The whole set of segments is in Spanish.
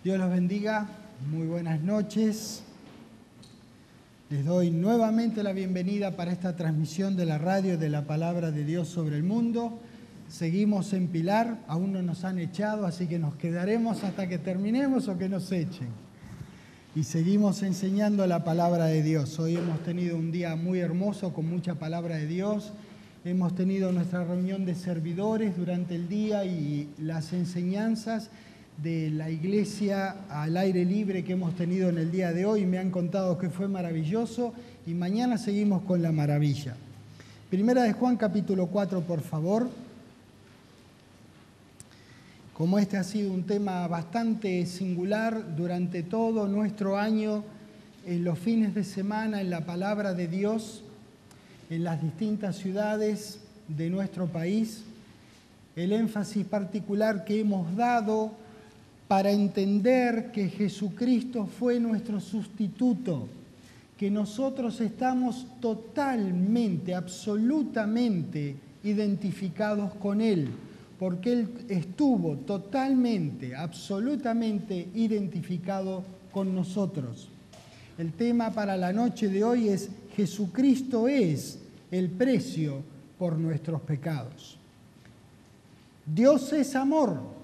Dios los bendiga, muy buenas noches. Les doy nuevamente la bienvenida para esta transmisión de la radio de la Palabra de Dios sobre el mundo. Seguimos en Pilar, aún no nos han echado, así que nos quedaremos hasta que terminemos o que nos echen. Y seguimos enseñando la Palabra de Dios. Hoy hemos tenido un día muy hermoso con mucha Palabra de Dios. Hemos tenido nuestra reunión de servidores durante el día y las enseñanzas de la iglesia al aire libre que hemos tenido en el día de hoy. Me han contado que fue maravilloso y mañana seguimos con la maravilla. Primera de Juan capítulo 4, por favor. Como este ha sido un tema bastante singular durante todo nuestro año, en los fines de semana, en la palabra de Dios, en las distintas ciudades de nuestro país, el énfasis particular que hemos dado para entender que Jesucristo fue nuestro sustituto, que nosotros estamos totalmente, absolutamente identificados con Él, porque Él estuvo totalmente, absolutamente identificado con nosotros. El tema para la noche de hoy es: Jesucristo es el precio por nuestros pecados. Dios es amor.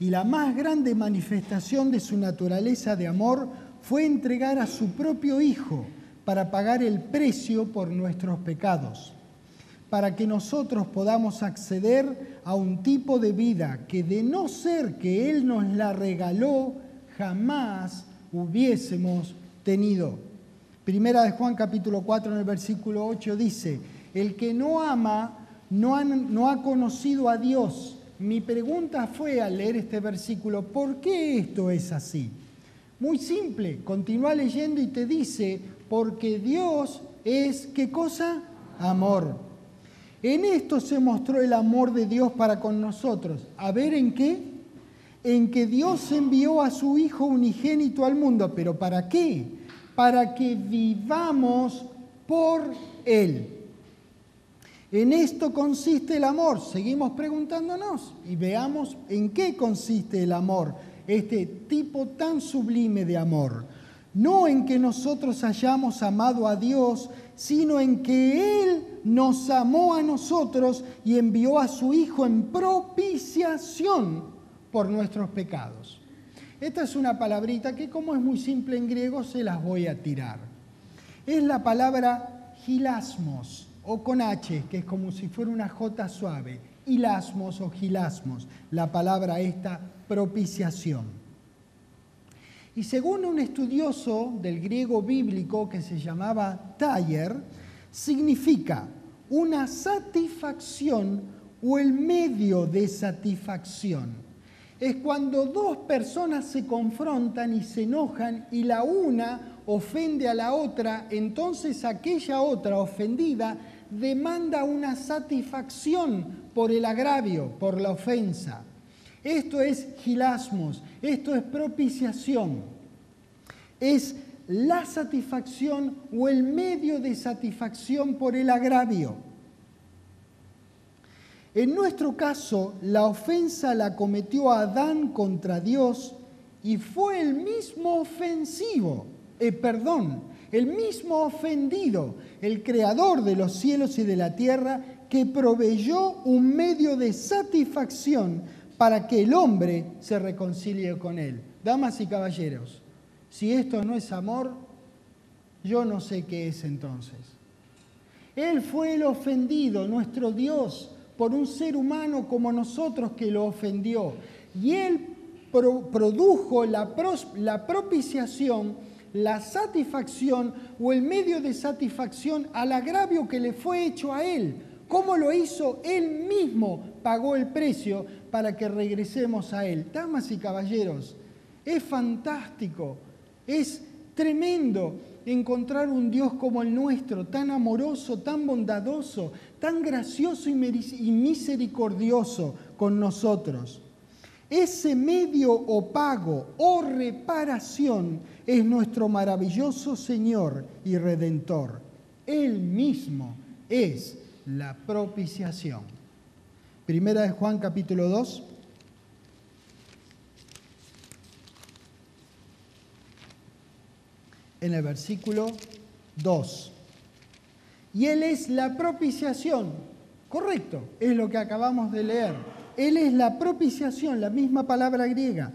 Y la más grande manifestación de su naturaleza de amor fue entregar a su propio Hijo para pagar el precio por nuestros pecados, para que nosotros podamos acceder a un tipo de vida que, de no ser que Él nos la regaló, jamás hubiésemos tenido. Primera de Juan capítulo 4 en el versículo 8 dice: el que no ama no ha conocido a Dios. Mi pregunta fue al leer este versículo: ¿por qué esto es así? Muy simple, continúa leyendo y te dice: porque Dios es, ¿qué cosa? Amor. En esto se mostró el amor de Dios para con nosotros. ¿A ver en qué? En que Dios envió a su Hijo unigénito al mundo. ¿Pero para qué? Para que vivamos por Él. En esto consiste el amor. Seguimos preguntándonos y veamos en qué consiste el amor, este tipo tan sublime de amor. No en que nosotros hayamos amado a Dios, sino en que Él nos amó a nosotros y envió a su Hijo en propiciación por nuestros pecados. Esta es una palabrita que, como es muy simple en griego, se las voy a tirar. Es la palabra hilasmos, o con H, que es como si fuera una J suave, hilasmos o gilasmos, la palabra esta, propiciación. Y según un estudioso del griego bíblico que se llamaba Thayer, significa una satisfacción o el medio de satisfacción. Es cuando dos personas se confrontan y se enojan y la una ofende a la otra, entonces aquella otra ofendida demanda una satisfacción por el agravio, por la ofensa. Esto es hilasmos, esto es propiciación. Es la satisfacción o el medio de satisfacción por el agravio. En nuestro caso, la ofensa la cometió Adán contra Dios y fue el mismo el mismo ofendido, el creador de los cielos y de la tierra, que proveyó un medio de satisfacción para que el hombre se reconcilie con él. Damas y caballeros, si esto no es amor, yo no sé qué es entonces. Él fue el ofendido, nuestro Dios, por un ser humano como nosotros que lo ofendió. Y Él produjo la propiciación, la satisfacción o el medio de satisfacción al agravio que le fue hecho a Él. ¿Cómo lo hizo? Él mismo pagó el precio para que regresemos a Él. Damas y caballeros, es fantástico, es tremendo encontrar un Dios como el nuestro, tan amoroso, tan bondadoso, tan gracioso y misericordioso con nosotros. Ese medio o pago o reparación es nuestro maravilloso Señor y Redentor. Él mismo es la propiciación. Primera de Juan capítulo 2. en el versículo 2. Y Él es la propiciación. Correcto, es lo que acabamos de leer. Él es la propiciación, la misma palabra griega.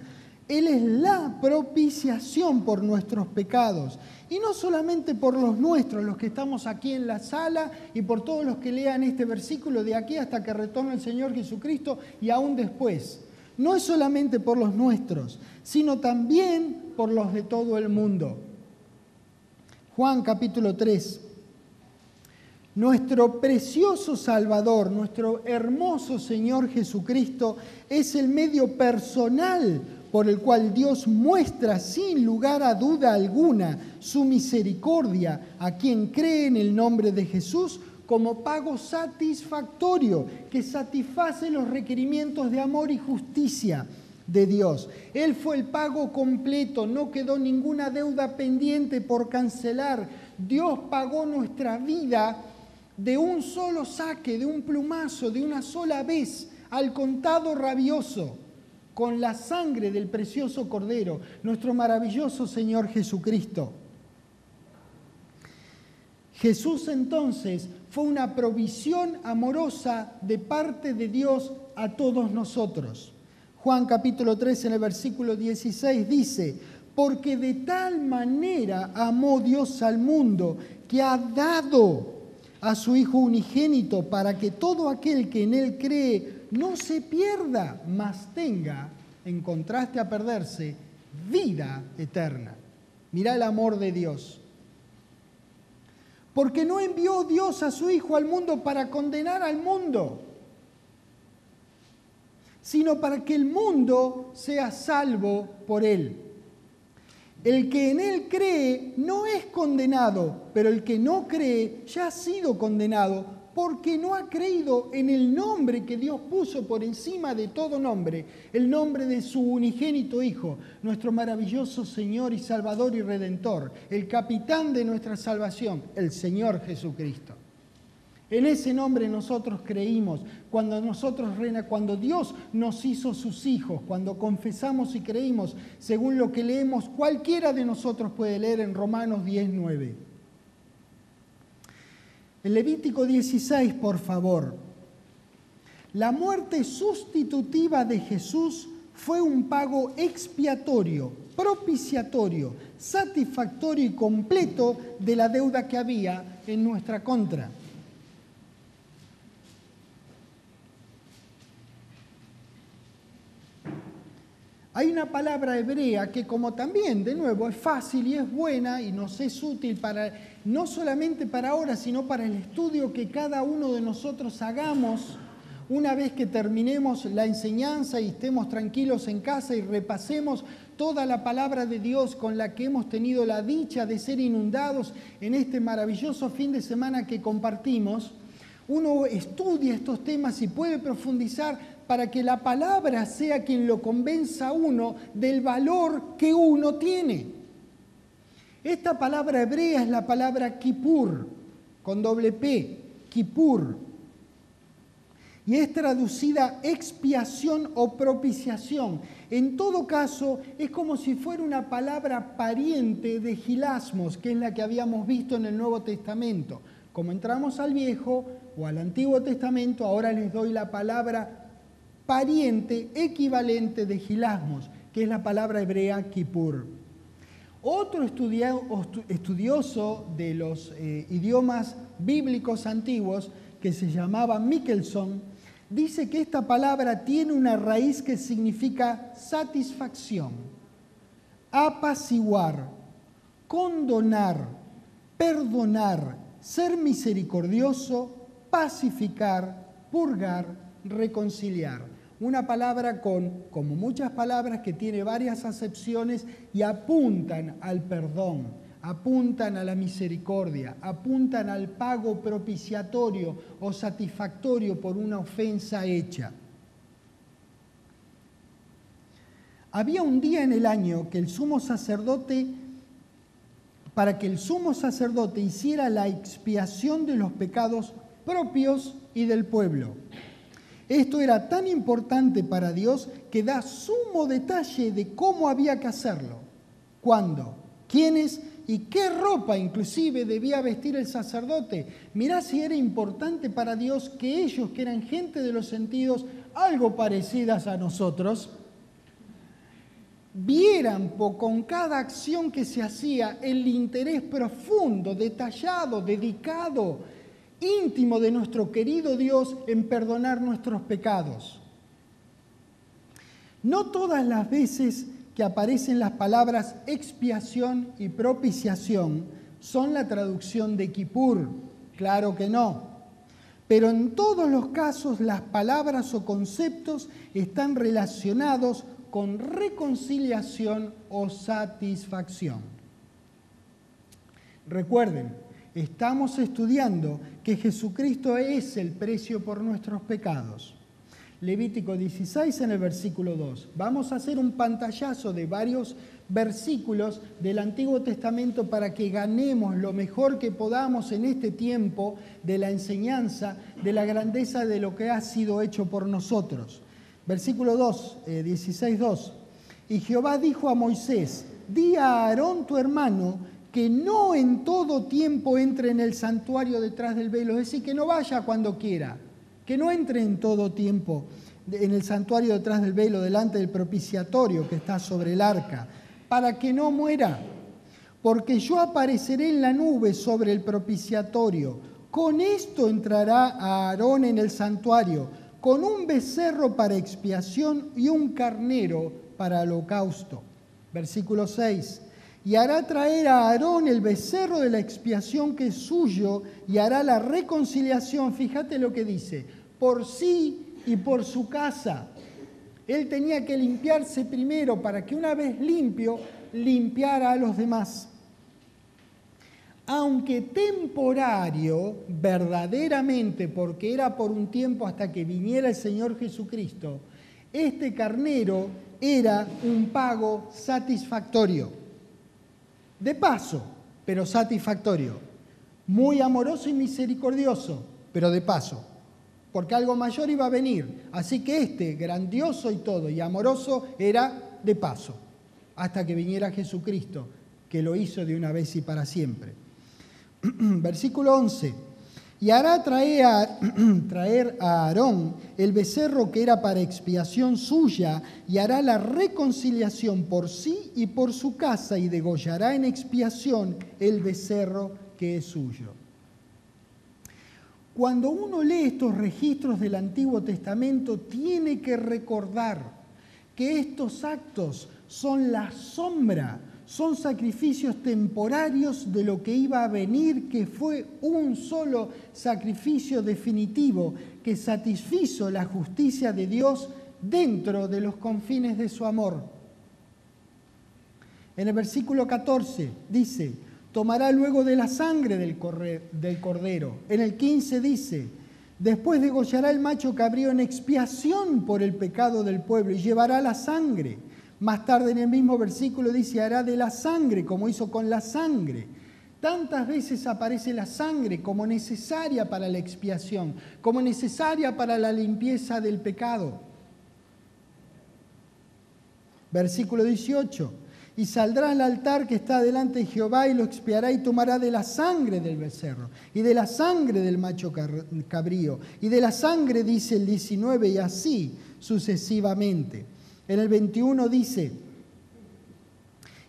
Él es la propiciación por nuestros pecados. Y no solamente por los nuestros, los que estamos aquí en la sala, y por todos los que lean este versículo de aquí hasta que retorne el Señor Jesucristo y aún después. No es solamente por los nuestros, sino también por los de todo el mundo. Juan capítulo 3. Nuestro precioso Salvador, nuestro hermoso Señor Jesucristo, es el medio personal por el cual Dios muestra sin lugar a duda alguna su misericordia a quien cree en el nombre de Jesús como pago satisfactorio que satisface los requerimientos de amor y justicia de Dios. Él fue el pago completo, no quedó ninguna deuda pendiente por cancelar. Dios pagó nuestra vida de un solo saque, de un plumazo, de una sola vez, al contado rabioso, con la sangre del precioso Cordero, nuestro maravilloso Señor Jesucristo. Jesús entonces fue una provisión amorosa de parte de Dios a todos nosotros. Juan capítulo 3 en el versículo 16 dice: porque de tal manera amó Dios al mundo que ha dado a su Hijo unigénito para que todo aquel que en Él cree no se pierda, mas tenga, en contraste a perderse, vida eterna. Mirá el amor de Dios. Porque no envió Dios a su Hijo al mundo para condenar al mundo, sino para que el mundo sea salvo por Él. El que en Él cree no es condenado, pero el que no cree ya ha sido condenado porque no ha creído en el nombre que Dios puso por encima de todo nombre, el nombre de su unigénito Hijo, nuestro maravilloso Señor y Salvador y Redentor, el capitán de nuestra salvación, el Señor Jesucristo. En ese nombre nosotros creímos, cuando Dios nos hizo sus hijos, cuando confesamos y creímos, según lo que leemos, cualquiera de nosotros puede leer en Romanos 10:9. En Levítico 16, por favor. La muerte sustitutiva de Jesús fue un pago expiatorio, propiciatorio, satisfactorio y completo de la deuda que había en nuestra contra. Hay una palabra hebrea que, como también, de nuevo, es fácil y es buena y nos es útil no solamente para ahora, sino para el estudio que cada uno de nosotros hagamos una vez que terminemos la enseñanza y estemos tranquilos en casa y repasemos toda la palabra de Dios con la que hemos tenido la dicha de ser inundados en este maravilloso fin de semana que compartimos. Uno estudia estos temas y puede profundizar para que la palabra sea quien lo convenza a uno del valor que uno tiene. Esta palabra hebrea es la palabra Kippur, con doble P, Kippur. Y es traducida expiación o propiciación. En todo caso, es como si fuera una palabra pariente de hilasmos, que es la que habíamos visto en el Nuevo Testamento. Como entramos al Viejo o al Antiguo Testamento, ahora les doy la palabra pariente equivalente de hilasmos, que es la palabra hebrea Kippur. Otro estudioso de los idiomas bíblicos antiguos, que se llamaba Michelson, dice que esta palabra tiene una raíz que significa satisfacción, apaciguar, condonar, perdonar, ser misericordioso, pacificar, purgar, reconciliar. Una palabra como muchas palabras, que tiene varias acepciones y apuntan al perdón, apuntan a la misericordia, apuntan al pago propiciatorio o satisfactorio por una ofensa hecha. Había un día en el año que para que el sumo sacerdote hiciera la expiación de los pecados propios y del pueblo. Esto era tan importante para Dios que da sumo detalle de cómo había que hacerlo, cuándo, quiénes y qué ropa inclusive debía vestir el sacerdote. Mirá si era importante para Dios que ellos, que eran gente de los sentidos, algo parecidas a nosotros, vieran con cada acción que se hacía el interés profundo, detallado, dedicado, íntimo de nuestro querido Dios en perdonar nuestros pecados. No todas las veces que aparecen las palabras expiación y propiciación son la traducción de Kipur, claro que no. Pero en todos los casos las palabras o conceptos están relacionados con reconciliación o satisfacción. Recuerden, estamos estudiando que Jesucristo es el precio por nuestros pecados. Levítico 16 en el versículo 2. Vamos a hacer un pantallazo de varios versículos del Antiguo Testamento para que ganemos lo mejor que podamos en este tiempo de la enseñanza de la grandeza de lo que ha sido hecho por nosotros. Versículo 2, 16:2. Y Jehová dijo a Moisés: di a Aarón tu hermano que no en todo tiempo entre en el santuario detrás del velo, es decir, que no vaya cuando quiera, que no entre en todo tiempo en el santuario detrás del velo, delante del propiciatorio que está sobre el arca, para que no muera, porque yo apareceré en la nube sobre el propiciatorio. Con esto entrará Aarón en el santuario, con un becerro para expiación y un carnero para holocausto. Versículo 6. Y hará traer a Aarón el becerro de la expiación que es suyo y hará la reconciliación, fíjate lo que dice, por sí y por su casa. Él tenía que limpiarse primero para que una vez limpio, limpiara a los demás. Aunque temporario, verdaderamente, porque era por un tiempo hasta que viniera el Señor Jesucristo, este carnero era un pago satisfactorio. De paso, pero satisfactorio. Muy amoroso y misericordioso, pero de paso. Porque algo mayor iba a venir. Así que este, grandioso y todo, y amoroso, era de paso. Hasta que viniera Jesucristo, que lo hizo de una vez y para siempre. Versículo 11. Y hará traer a Aarón el becerro que era para expiación suya, y hará la reconciliación por sí y por su casa, y degollará en expiación el becerro que es suyo. Cuando uno lee estos registros del Antiguo Testamento, tiene que recordar que estos actos son la sombra, son sacrificios temporarios de lo que iba a venir, que fue un solo sacrificio definitivo que satisfizo la justicia de Dios dentro de los confines de su amor. En el versículo 14 dice: tomará luego de la sangre del cordero. En el 15 dice: después degollará el macho cabrío en expiación por el pecado del pueblo y llevará la sangre. Más tarde en el mismo versículo dice: hará de la sangre como hizo con la sangre. Tantas veces aparece la sangre como necesaria para la expiación, como necesaria para la limpieza del pecado. Versículo 18. Y saldrá al altar que está delante de Jehová y lo expiará y tomará de la sangre del becerro y de la sangre del macho cabrío y de la sangre, dice el 19, y así sucesivamente. En el 21 dice: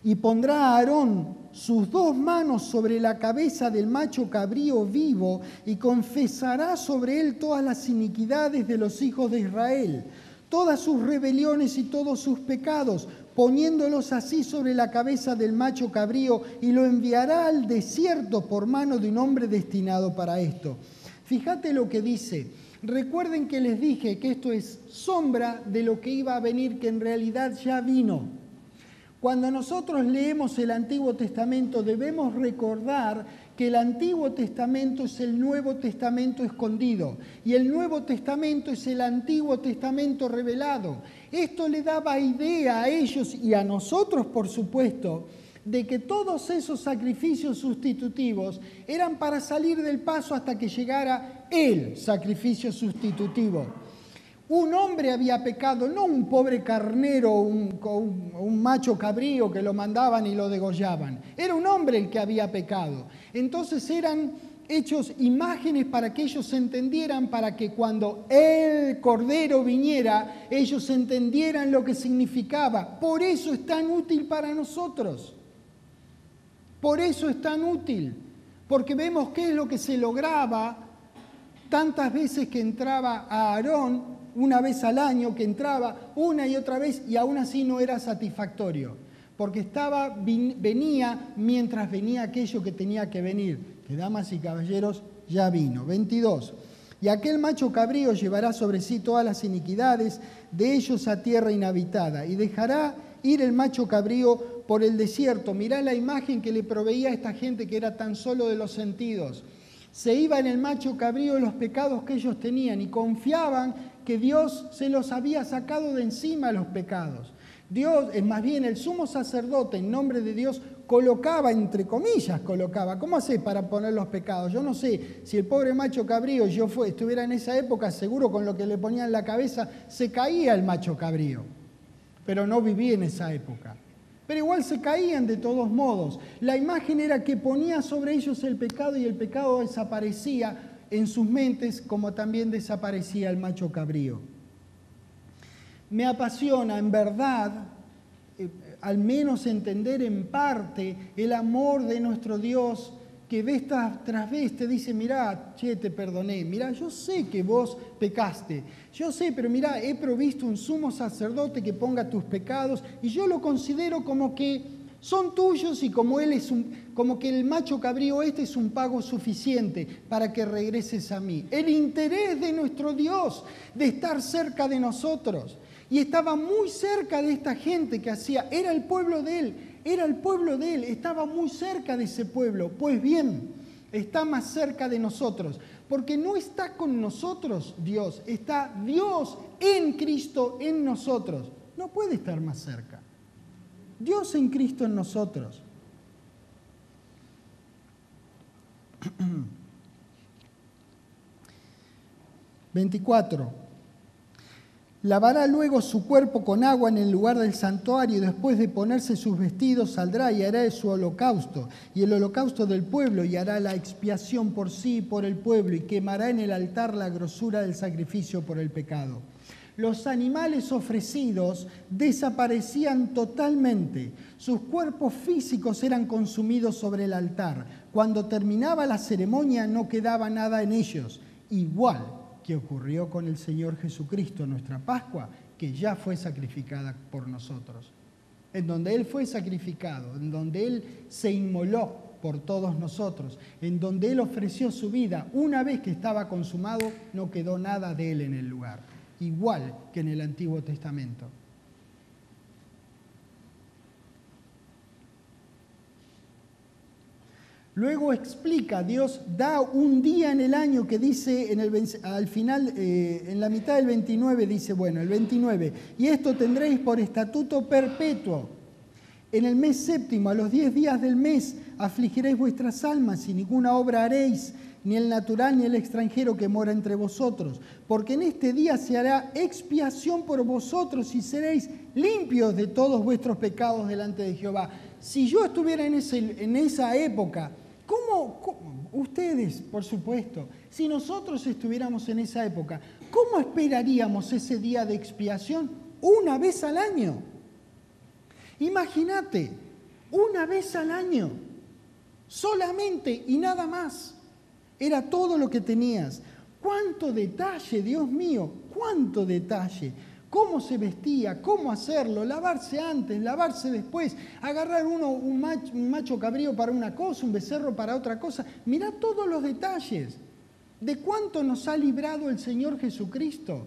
y pondrá a Aarón sus dos manos sobre la cabeza del macho cabrío vivo y confesará sobre él todas las iniquidades de los hijos de Israel, todas sus rebeliones y todos sus pecados, poniéndolos así sobre la cabeza del macho cabrío, y lo enviará al desierto por mano de un hombre destinado para esto. Fíjate lo que dice. Recuerden que les dije que esto es sombra de lo que iba a venir, que en realidad ya vino. Cuando nosotros leemos el Antiguo Testamento, debemos recordar que el Antiguo Testamento es el Nuevo Testamento escondido y el Nuevo Testamento es el Antiguo Testamento revelado. Esto le daba idea a ellos y a nosotros, por supuesto, de que todos esos sacrificios sustitutivos eran para salir del paso hasta que llegara el sacrificio sustitutivo. Un hombre había pecado, no un pobre carnero o un macho cabrío que lo mandaban y lo degollaban. Era un hombre el que había pecado. Entonces eran hechos imágenes para que ellos entendieran, para que cuando el Cordero viniera, ellos entendieran lo que significaba. Por eso es tan útil para nosotros. Por eso es tan útil. Porque vemos qué es lo que se lograba tantas veces que entraba a Aarón, una vez al año, que entraba una y otra vez, y aún así no era satisfactorio, porque venía mientras venía aquello que tenía que venir, que damas y caballeros ya vino. 22. Y aquel macho cabrío llevará sobre sí todas las iniquidades de ellos a tierra inhabitada, y dejará ir el macho cabrío por el desierto. Mirá la imagen que le proveía a esta gente que era tan solo de los sentidos. Se iba en el macho cabrío los pecados que ellos tenían y confiaban que Dios se los había sacado de encima los pecados. Dios, es más bien el sumo sacerdote en nombre de Dios, colocaba, entre comillas, ¿cómo hace para poner los pecados? Yo no sé, si el pobre macho cabrío estuviera en esa época, seguro con lo que le ponía en la cabeza se caía el macho cabrío, pero no viví en esa época. Pero igual se caían de todos modos. La imagen era que ponía sobre ellos el pecado y el pecado desaparecía en sus mentes, como también desaparecía el macho cabrío. Me apasiona, en verdad, al menos entender en parte el amor de nuestro Dios, que vez tras vez te dice, mirá, te perdoné, mirá, yo sé que vos pecaste, yo sé, pero mirá, he provisto un sumo sacerdote que ponga tus pecados, y yo lo considero como que son tuyos y como que el macho cabrío es un pago suficiente para que regreses a mí. El interés de nuestro Dios de estar cerca de nosotros. Y estaba muy cerca de esta gente que era el pueblo de él, estaba muy cerca de ese pueblo. Pues bien, está más cerca de nosotros, porque no está con nosotros Dios, está Dios en Cristo en nosotros. No puede estar más cerca. Dios en Cristo en nosotros. (24) Lavará luego su cuerpo con agua en el lugar del santuario, y después de ponerse sus vestidos saldrá y hará su holocausto y el holocausto del pueblo, y hará la expiación por sí y por el pueblo, y quemará en el altar la grosura del sacrificio por el pecado. Los animales ofrecidos desaparecían totalmente. Sus cuerpos físicos eran consumidos sobre el altar. Cuando terminaba la ceremonia no quedaba nada en ellos. Igual que ocurrió con el Señor Jesucristo, nuestra Pascua, que ya fue sacrificada por nosotros. En donde Él fue sacrificado, en donde Él se inmoló por todos nosotros, en donde Él ofreció su vida, una vez que estaba consumado, no quedó nada de Él en el lugar. Igual que en el Antiguo Testamento. Luego explica, Dios da un día en el año que dice, al final, en la mitad del 29, dice, bueno, el 29, y esto tendréis por estatuto perpetuo. En el mes séptimo, a los 10 días del mes, afligiréis vuestras almas y ninguna obra haréis, ni el natural ni el extranjero que mora entre vosotros, porque en este día se hará expiación por vosotros y seréis limpios de todos vuestros pecados delante de Jehová. Si yo estuviera en esa época, ¿cómo ustedes, por supuesto, si nosotros estuviéramos en esa época, cómo esperaríamos ese día de expiación? Una vez al año. Imagínate, una vez al año, solamente y nada más. Era todo lo que tenías. ¡Cuánto detalle, Dios mío! ¡Cuánto detalle! Cómo se vestía, cómo hacerlo, lavarse antes, lavarse después, agarrar un macho cabrío para una cosa, un becerro para otra cosa. Mirá todos los detalles. ¿De cuánto nos ha librado el Señor Jesucristo?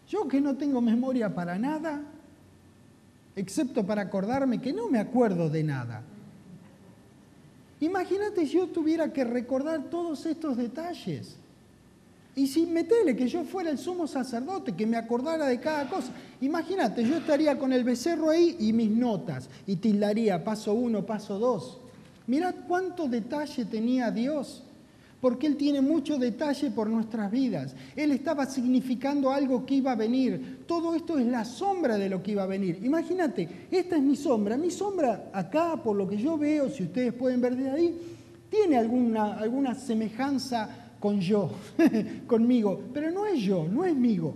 Yo que no tengo memoria para nada, excepto para acordarme que no me acuerdo de nada. Imagínate si yo tuviera que recordar todos estos detalles. Y si metele que yo fuera el sumo sacerdote, que me acordara de cada cosa. Imagínate, yo estaría con el becerro ahí y mis notas, y tildaría paso 1, paso 2. Mirad cuánto detalle tenía Dios. porque Él tiene mucho detalle por nuestras vidas. Él estaba significando algo que iba a venir. Todo esto es la sombra de lo que iba a venir. Imagínate, esta es mi sombra. Mi sombra acá, por lo que yo veo, si ustedes pueden ver de ahí, tiene alguna semejanza con yo, conmigo, pero no es yo, no es mío.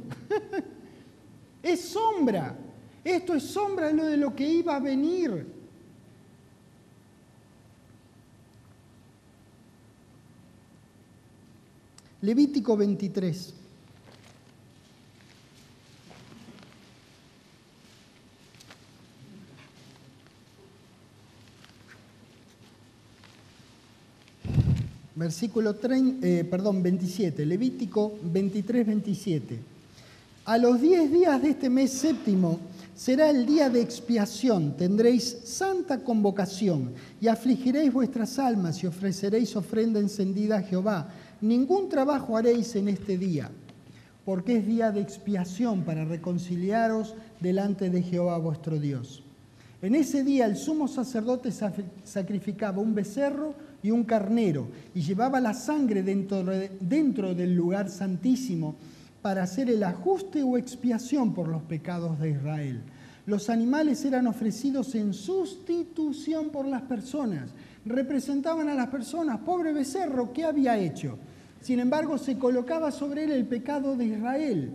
Es sombra. Esto es sombra de lo que iba a venir. Levítico 23. Versículo 27, Levítico 23, 27. A los 10 días de este mes séptimo será el día de expiación, tendréis santa convocación y afligiréis vuestras almas y ofreceréis ofrenda encendida a Jehová. Ningún trabajo haréis en este día, porque es día de expiación para reconciliaros delante de Jehová vuestro Dios. En ese día el sumo sacerdote sacrificaba un becerro y un carnero y llevaba la sangre dentro del lugar santísimo para hacer el ajuste o expiación por los pecados de Israel. Los animales eran ofrecidos en sustitución por las personas. Representaban a las personas. Pobre becerro, ¿qué había hecho? Sin embargo, se colocaba sobre él el pecado de Israel.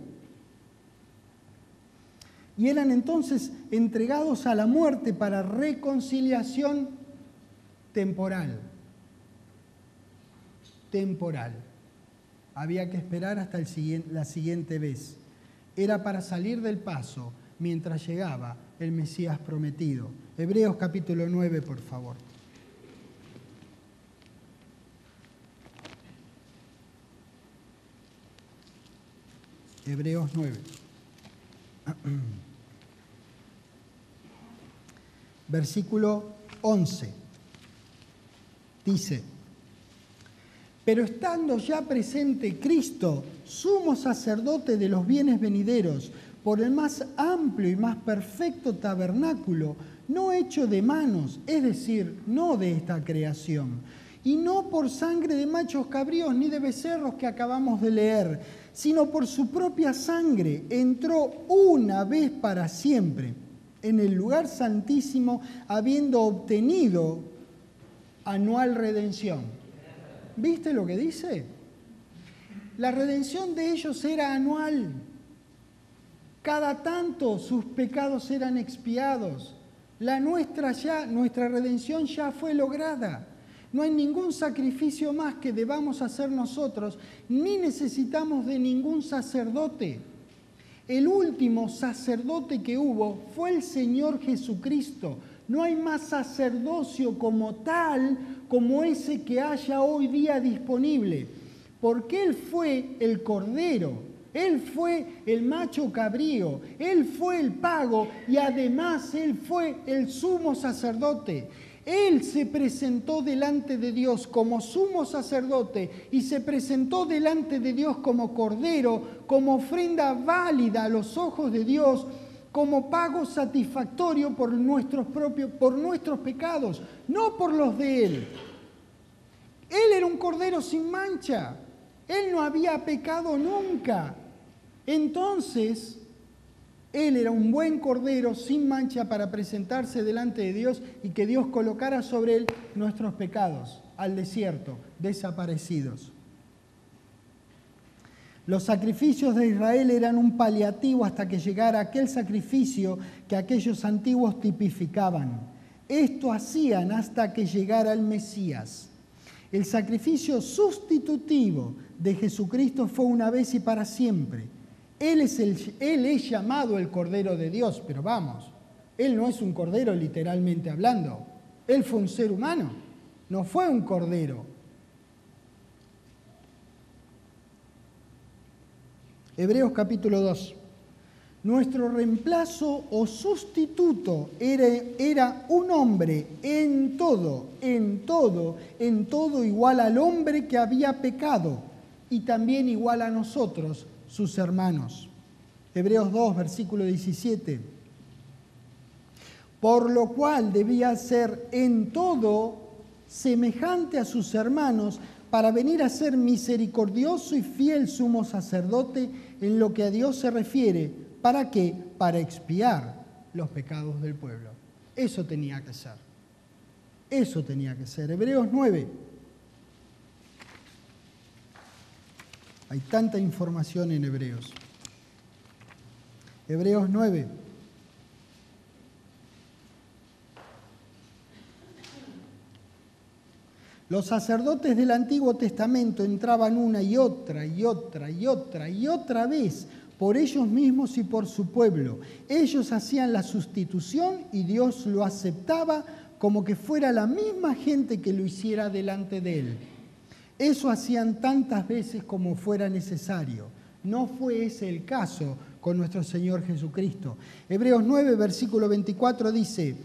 Y eran entonces entregados a la muerte para reconciliación temporal. Temporal. Había que esperar hasta la siguiente vez. Era para salir del paso mientras llegaba el Mesías prometido. Hebreos capítulo 9, por favor. Hebreos 9. Versículo 11. Dice: pero estando ya presente Cristo, sumo sacerdote de los bienes venideros, por el más amplio y más perfecto tabernáculo, no hecho de manos, es decir, no de esta creación, y no por sangre de machos cabríos ni de becerros que acabamos de leer, sino por su propia sangre, entró una vez para siempre en el lugar santísimo, habiendo obtenido anual redención. ¿Viste lo que dice? La redención de ellos era anual. Cada tanto sus pecados eran expiados. Nuestra redención ya fue lograda. No hay ningún sacrificio más que debamos hacer nosotros, ni necesitamos de ningún sacerdote. El último sacerdote que hubo fue el Señor Jesucristo. No hay más sacerdocio como tal, como ese que haya hoy día disponible, porque Él fue el Cordero, Él fue el macho cabrío, Él fue el pago y además Él fue el sumo sacerdote. Él se presentó delante de Dios como sumo sacerdote y se presentó delante de Dios como Cordero, como ofrenda válida a los ojos de Dios, como pago satisfactorio por nuestros pecados, no por los de Él. Él era un Cordero sin mancha. Él no había pecado nunca. Entonces, Él era un buen Cordero sin mancha para presentarse delante de Dios y que Dios colocara sobre Él nuestros pecados al desierto, desaparecidos. Los sacrificios de Israel eran un paliativo hasta que llegara aquel sacrificio que aquellos antiguos tipificaban. Esto hacían hasta que llegara el Mesías. El sacrificio sustitutivo de Jesucristo fue una vez y para siempre. Él es llamado el Cordero de Dios, pero vamos, Él no es un Cordero literalmente hablando. Él fue un ser humano, no fue un Cordero. Hebreos capítulo 2. Nuestro reemplazo o sustituto era un hombre en todo igual al hombre que había pecado y también igual a nosotros, sus hermanos. Hebreos 2, versículo 17. Por lo cual debía ser en todo semejante a sus hermanos, para venir a ser misericordioso y fiel sumo sacerdote en lo que a Dios se refiere. ¿Para qué? Para expiar los pecados del pueblo. Eso tenía que ser. Eso tenía que ser. Hebreos 9. Hay tanta información en Hebreos. Hebreos 9. Los sacerdotes del Antiguo Testamento entraban una y otra vez por ellos mismos y por su pueblo. Ellos hacían la sustitución y Dios lo aceptaba como que fuera la misma gente que lo hiciera delante de él. Eso hacían tantas veces como fuera necesario. No fue ese el caso con nuestro Señor Jesucristo. Hebreos 9, versículo 24 dice: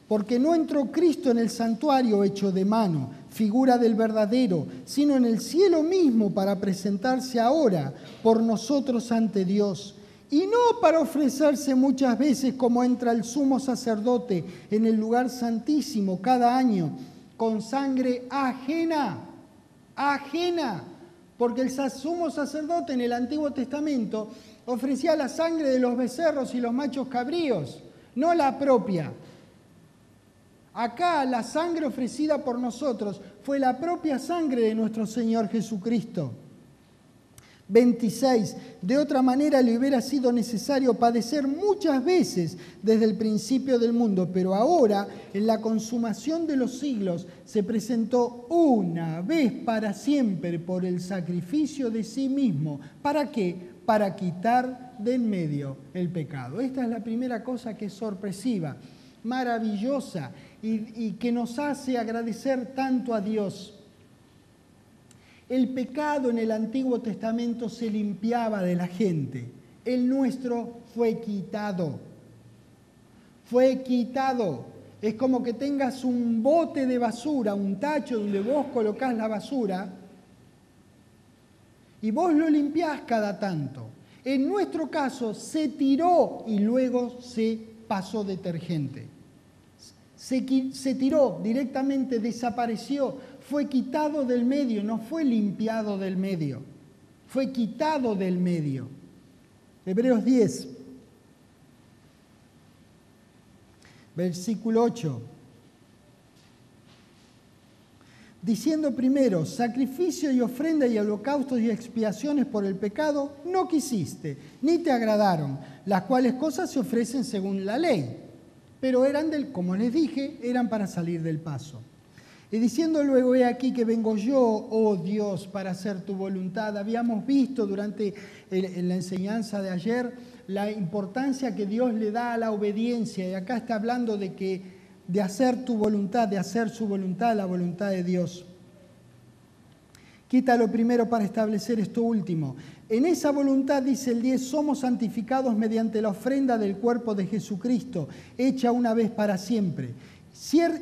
porque no entró Cristo en el santuario hecho de mano, figura del verdadero, sino en el cielo mismo para presentarse ahora por nosotros ante Dios. Y no para ofrecerse muchas veces como entra el sumo sacerdote en el lugar santísimo cada año, con sangre ajena, porque el sumo sacerdote en el Antiguo Testamento ofrecía la sangre de los becerros y los machos cabríos, no la propia. Acá la sangre ofrecida por nosotros fue la propia sangre de nuestro Señor Jesucristo. 26. De otra manera le hubiera sido necesario padecer muchas veces desde el principio del mundo, pero ahora, en la consumación de los siglos, se presentó una vez para siempre por el sacrificio de sí mismo. ¿Para qué? Para quitar de en medio el pecado. Esta es la primera cosa que es sorpresiva, maravillosa, y que nos hace agradecer tanto a Dios. El pecado en el Antiguo Testamento se limpiaba de la gente. El nuestro fue quitado. Fue quitado. Es como que tengas un bote de basura, un tacho donde vos colocás la basura y vos lo limpiás cada tanto. En nuestro caso se tiró y luego se pasó detergente. Se tiró directamente, desapareció, fue quitado del medio, no fue limpiado del medio, fue quitado del medio. Hebreos 10, versículo 8. Diciendo primero, sacrificio y ofrenda y holocaustos y expiaciones por el pecado no quisiste, ni te agradaron, las cuales cosas se ofrecen según la ley. Pero eran, como les dije, eran para salir del paso. Y diciendo luego, he aquí que vengo yo, oh Dios, para hacer tu voluntad. Habíamos visto durante la enseñanza de ayer la importancia que Dios le da a la obediencia. Y acá está hablando de hacer tu voluntad, de hacer su voluntad, la voluntad de Dios. Quita lo primero para establecer esto último. En esa voluntad, dice el 10, somos santificados mediante la ofrenda del cuerpo de Jesucristo, hecha una vez para siempre.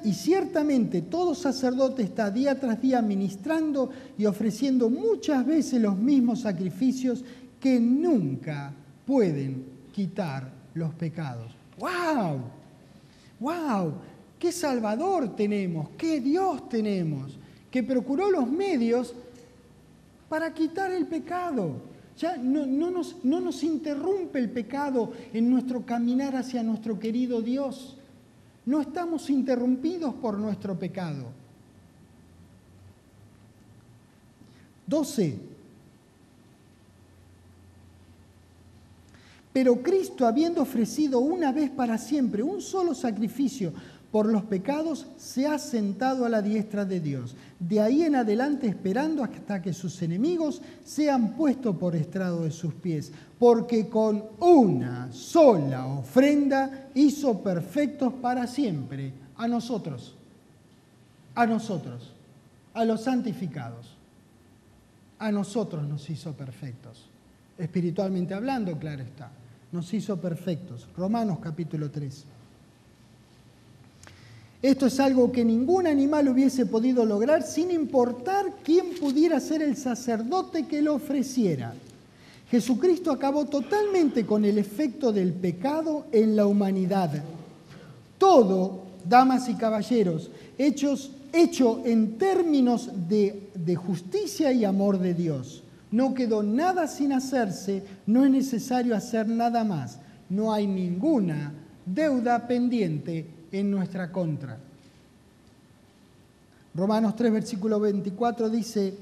Y ciertamente todo sacerdote está día tras día ministrando y ofreciendo muchas veces los mismos sacrificios que nunca pueden quitar los pecados. ¡Wow! ¡Wow! ¡Qué Salvador tenemos! ¡Qué Dios tenemos! Que procuró los medios para quitar el pecado. Ya no nos interrumpe el pecado en nuestro caminar hacia nuestro querido Dios. No estamos interrumpidos por nuestro pecado. 12. Pero Cristo, habiendo ofrecido una vez para siempre un solo sacrificio por los pecados, se ha sentado a la diestra de Dios. De ahí en adelante esperando hasta que sus enemigos sean puestos por estrado de sus pies. Porque con una sola ofrenda hizo perfectos para siempre a nosotros, a los santificados. A nosotros nos hizo perfectos. Espiritualmente hablando, claro está. Nos hizo perfectos. Romanos capítulo 3. Esto es algo que ningún animal hubiese podido lograr sin importar quién pudiera ser el sacerdote que lo ofreciera. Jesucristo acabó totalmente con el efecto del pecado en la humanidad. Todo, damas y caballeros, Hechos hecho en términos de justicia y amor de Dios. No quedó nada sin hacerse, no es necesario hacer nada más. No hay ninguna deuda pendiente en nuestra contra. Romanos 3, versículo 24 dice,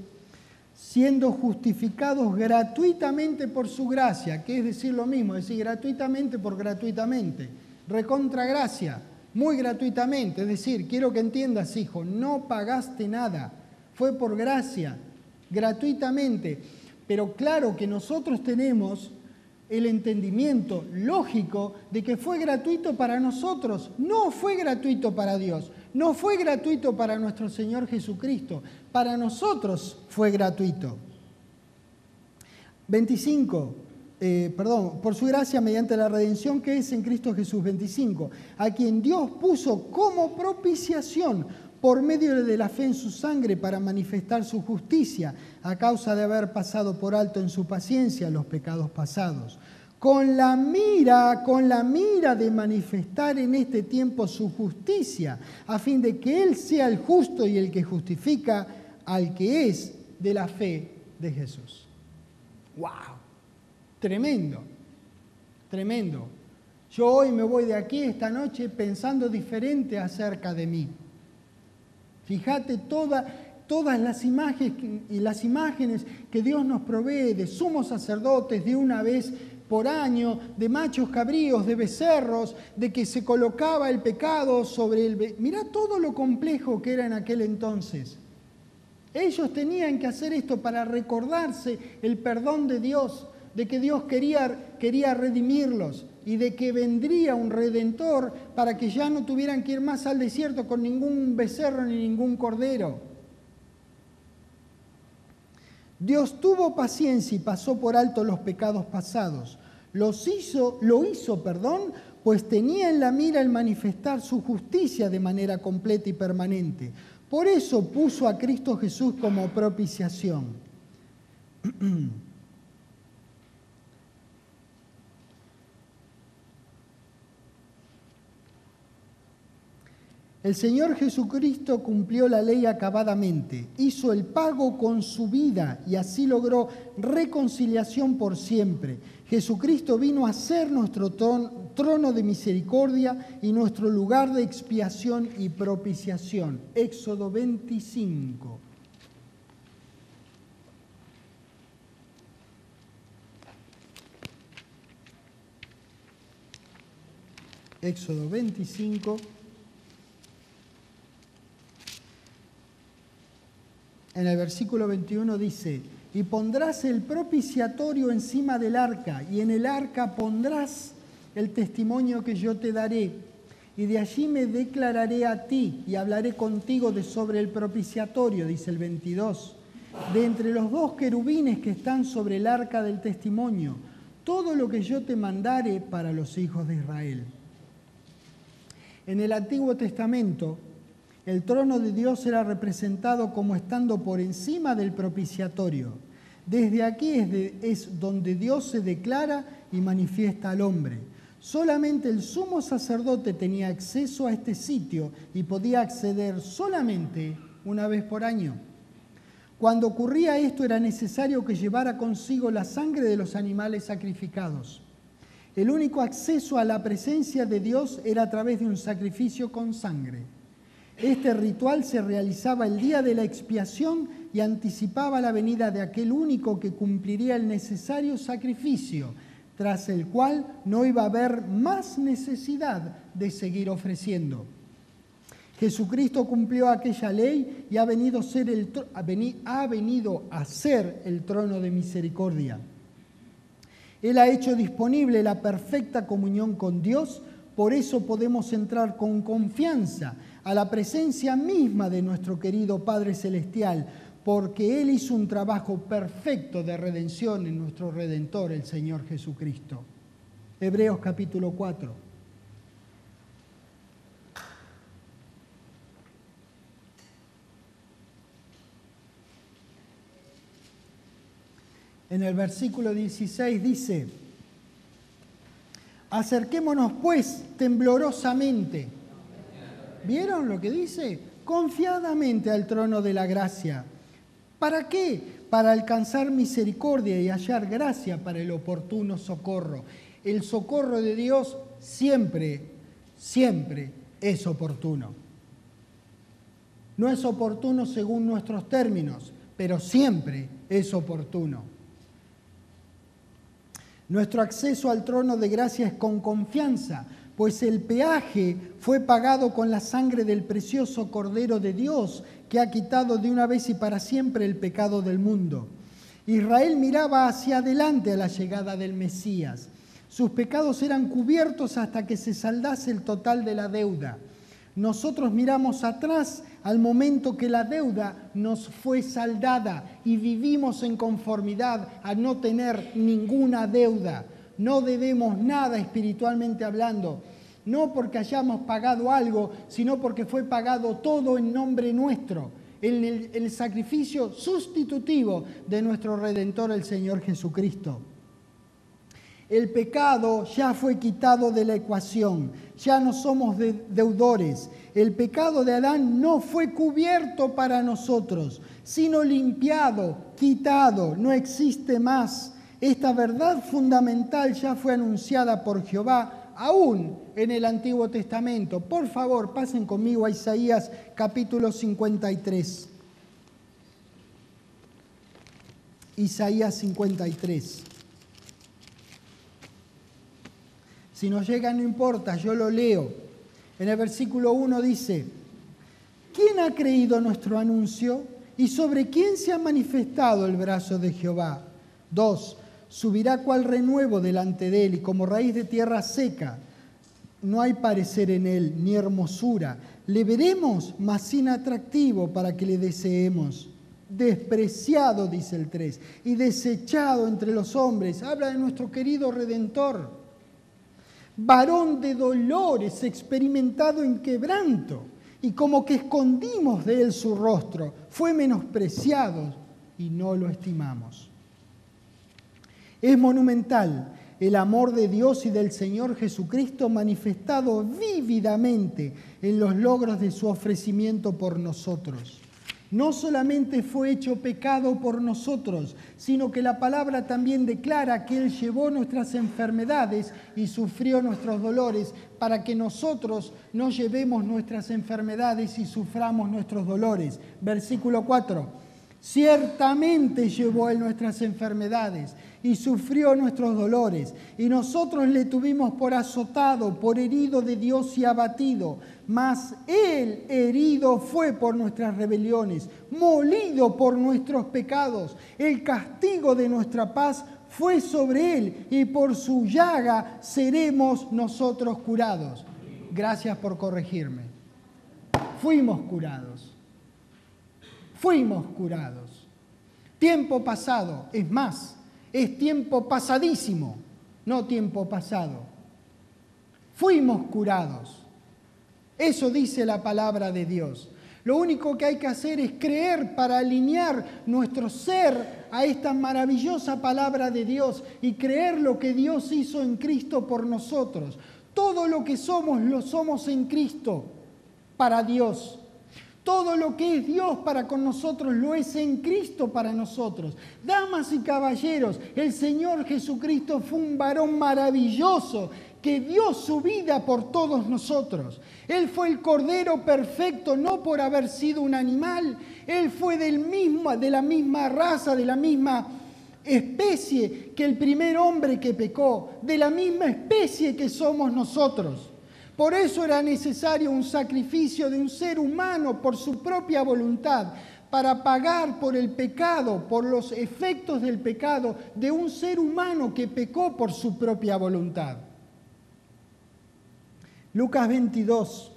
siendo justificados gratuitamente por su gracia, que es decir lo mismo, es decir, gratuitamente por gratuitamente, recontra gracia, muy gratuitamente, es decir, quiero que entiendas, hijo, no pagaste nada, fue por gracia, gratuitamente, pero claro que nosotros tenemos el entendimiento lógico de que fue gratuito para nosotros, no fue gratuito para Dios, no fue gratuito para nuestro Señor Jesucristo, para nosotros fue gratuito. 25, por su gracia mediante la redención que es en Cristo Jesús. 25, a quien Dios puso como propiciación por medio de la fe en su sangre para manifestar su justicia, a causa de haber pasado por alto en su paciencia los pecados pasados, con la mira de manifestar en este tiempo su justicia, a fin de que Él sea el justo y el que justifica al que es de la fe de Jesús. ¡Wow! Tremendo, tremendo. Yo hoy me voy de aquí esta noche pensando diferente acerca de mí. Fíjate todas las imágenes que Dios nos provee de sumos sacerdotes de una vez por año, de machos cabríos, de becerros, de que se colocaba el pecado sobre el... Mirá todo lo complejo que era en aquel entonces. Ellos tenían que hacer esto para recordarse el perdón de Dios, de que Dios quería redimirlos y de que vendría un redentor para que ya no tuvieran que ir más al desierto con ningún becerro ni ningún cordero. Dios tuvo paciencia y pasó por alto los pecados pasados. Lo hizo, pues tenía en la mira el manifestar su justicia de manera completa y permanente. Por eso puso a Cristo Jesús como propiciación. El Señor Jesucristo cumplió la ley acabadamente, hizo el pago con su vida y así logró reconciliación por siempre. Jesucristo vino a ser nuestro trono de misericordia y nuestro lugar de expiación y propiciación. Éxodo 25. Éxodo 25. En el versículo 21 dice, y pondrás el propiciatorio encima del arca, y en el arca pondrás el testimonio que yo te daré, y de allí me declararé a ti, y hablaré contigo sobre el propiciatorio, dice el 22, de entre los dos querubines que están sobre el arca del testimonio, todo lo que yo te mandare para los hijos de Israel. En el Antiguo Testamento, el trono de Dios era representado como estando por encima del propiciatorio. Desde aquí es donde Dios se declara y manifiesta al hombre. Solamente el sumo sacerdote tenía acceso a este sitio y podía acceder solamente una vez por año. Cuando ocurría esto era necesario que llevara consigo la sangre de los animales sacrificados. El único acceso a la presencia de Dios era a través de un sacrificio con sangre. Este ritual se realizaba el día de la expiación y anticipaba la venida de aquel único que cumpliría el necesario sacrificio, tras el cual no iba a haber más necesidad de seguir ofreciendo. Jesucristo cumplió aquella ley y ha venido a ser el trono de misericordia. Él ha hecho disponible la perfecta comunión con Dios, por eso podemos entrar con confianza a la presencia misma de nuestro querido Padre Celestial, porque Él hizo un trabajo perfecto de redención en nuestro Redentor, el Señor Jesucristo. Hebreos capítulo 4. En el versículo 16 dice, acerquémonos pues temblorosamente. ¿Vieron lo que dice? confiadamente al trono de la gracia. ¿Para qué? Para alcanzar misericordia y hallar gracia para el oportuno socorro. El socorro de Dios siempre, siempre es oportuno. No es oportuno según nuestros términos, pero siempre es oportuno. Nuestro acceso al trono de gracia es con confianza, pues el peaje fue pagado con la sangre del precioso Cordero de Dios, que ha quitado de una vez y para siempre el pecado del mundo. Israel miraba hacia adelante a la llegada del Mesías. Sus pecados eran cubiertos hasta que se saldase el total de la deuda. Nosotros miramos atrás al momento que la deuda nos fue saldada y vivimos en conformidad a no tener ninguna deuda. No debemos nada espiritualmente hablando, no porque hayamos pagado algo, sino porque fue pagado todo en nombre nuestro, en el sacrificio sustitutivo de nuestro Redentor, el Señor Jesucristo. El pecado ya fue quitado de la ecuación, ya no somos deudores. El pecado de Adán no fue cubierto para nosotros, sino limpiado, quitado, no existe más. Esta verdad fundamental ya fue anunciada por Jehová, aún en el Antiguo Testamento. Por favor, pasen conmigo a Isaías capítulo 53. Isaías 53. Si nos llega, no importa, yo lo leo. En el versículo 1 dice: ¿quién ha creído nuestro anuncio? ¿Y sobre quién se ha manifestado el brazo de Jehová? 2. Subirá cual renuevo delante de él, y como raíz de tierra seca. No hay parecer en él, ni hermosura. Le veremos, mas sin atractivo para que le deseemos. Despreciado, dice el 3, y desechado entre los hombres. Habla de nuestro querido Redentor. Varón de dolores, experimentado en quebranto, y como que escondimos de él su rostro, fue menospreciado y no lo estimamos. Es monumental el amor de Dios y del Señor Jesucristo manifestado vívidamente en los logros de su ofrecimiento por nosotros. No solamente fue hecho pecado por nosotros, sino que la palabra también declara que Él llevó nuestras enfermedades y sufrió nuestros dolores para que nosotros no llevemos nuestras enfermedades y suframos nuestros dolores. Versículo 4. Ciertamente llevó Él nuestras enfermedades y sufrió nuestros dolores, y nosotros le tuvimos por azotado, por herido de Dios y abatido. Mas Él herido fue por nuestras rebeliones, molido por nuestros pecados. El castigo de nuestra paz fue sobre Él, y por su llaga seremos nosotros curados. Gracias por corregirme. Fuimos curados. Fuimos curados. Tiempo pasado, es más, es tiempo pasadísimo, no tiempo pasado. Fuimos curados. Eso dice la palabra de Dios. Lo único que hay que hacer es creer para alinear nuestro ser a esta maravillosa palabra de Dios y creer lo que Dios hizo en Cristo por nosotros. Todo lo que somos, lo somos en Cristo para Dios. Todo lo que es Dios para con nosotros lo es en Cristo para nosotros. Damas y caballeros, el Señor Jesucristo fue un varón maravilloso que dio su vida por todos nosotros. Él fue el Cordero perfecto, no por haber sido un animal. Él fue de la misma raza, de la misma especie que el primer hombre que pecó, de la misma especie que somos nosotros. Por eso era necesario un sacrificio de un ser humano por su propia voluntad, para pagar por el pecado, por los efectos del pecado de un ser humano que pecó por su propia voluntad. Lucas 22.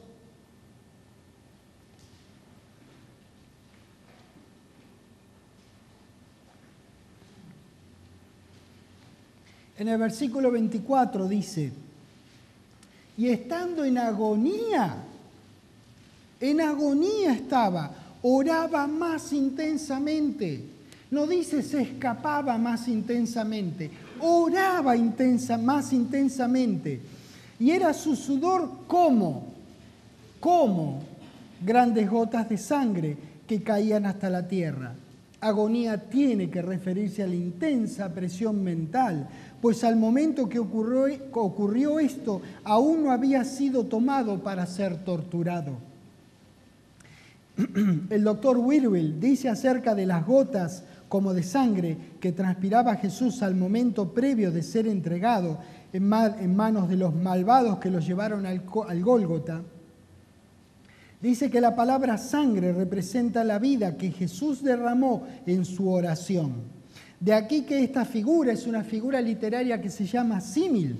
En el versículo 24 dice: y estando en agonía estaba, oraba más intensamente. No dice se escapaba más intensamente, oraba más intensamente. Y era su sudor como grandes gotas de sangre que caían hasta la tierra. Agonía tiene que referirse a la intensa presión mental, pues al momento que ocurrió esto, aún no había sido tomado para ser torturado. El doctor Whitwell dice acerca de las gotas como de sangre que transpiraba Jesús al momento previo de ser entregado en manos de los malvados que los llevaron al Gólgota. Dice que la palabra sangre representa la vida que Jesús derramó en su oración. De aquí que esta figura es una figura literaria que se llama símil.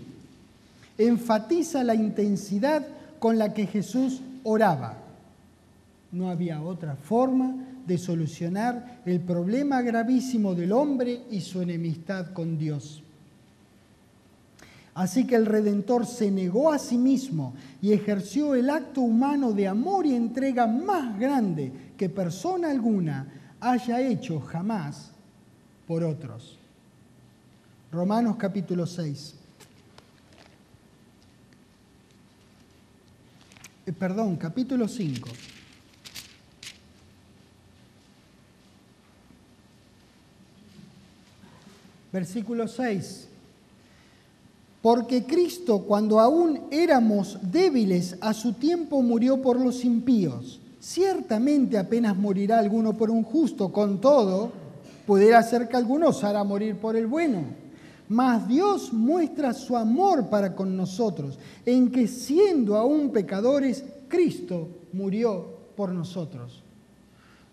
Enfatiza la intensidad con la que Jesús oraba. No había otra forma de solucionar el problema gravísimo del hombre y su enemistad con Dios. Así que el Redentor se negó a sí mismo y ejerció el acto humano de amor y entrega más grande que persona alguna haya hecho jamás por otros. Romanos capítulo 6. Capítulo 5. Versículo 6. Porque Cristo, cuando aún éramos débiles, a su tiempo murió por los impíos. Ciertamente apenas morirá alguno por un justo, con todo, pudiera ser que alguno osara morir por el bueno. Mas Dios muestra su amor para con nosotros, en que siendo aún pecadores, Cristo murió por nosotros.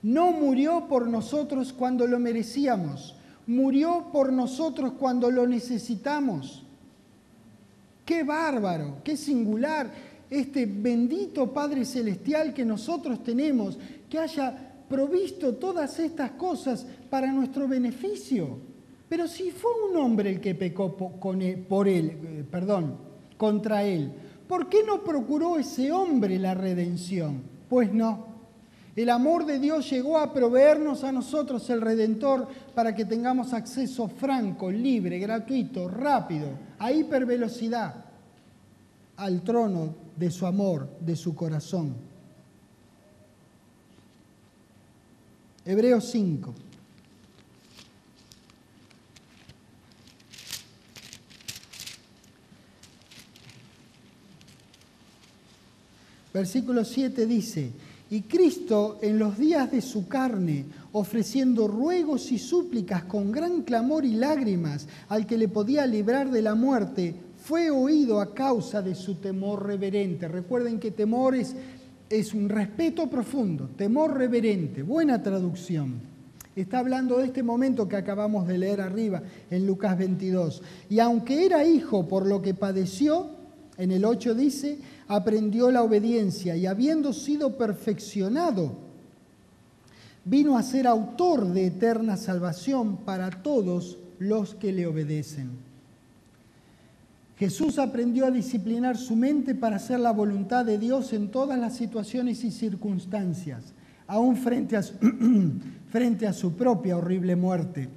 No murió por nosotros cuando lo merecíamos, murió por nosotros cuando lo necesitamos. ¡Qué bárbaro! ¡Qué singular! Este bendito Padre Celestial que nosotros tenemos, que haya provisto todas estas cosas para nuestro beneficio. Pero si fue un hombre el que pecó contra él, ¿por qué no procuró ese hombre la redención? Pues no. El amor de Dios llegó a proveernos a nosotros el Redentor para que tengamos acceso franco, libre, gratuito, rápido, a hipervelocidad al trono de su amor, de su corazón. Hebreos 5. Versículo 7 dice: y Cristo en los días de su carne, ofreciendo ruegos y súplicas con gran clamor y lágrimas al que le podía librar de la muerte, fue oído a causa de su temor reverente. Recuerden que temor es un respeto profundo, temor reverente, buena traducción. Está hablando de este momento que acabamos de leer arriba en Lucas 22. Y aunque era hijo por lo que padeció, en el 8 dice, aprendió la obediencia y habiendo sido perfeccionado, vino a ser autor de eterna salvación para todos los que le obedecen. Jesús aprendió a disciplinar su mente para hacer la voluntad de Dios en todas las situaciones y circunstancias, aún frente a su propia horrible muerte.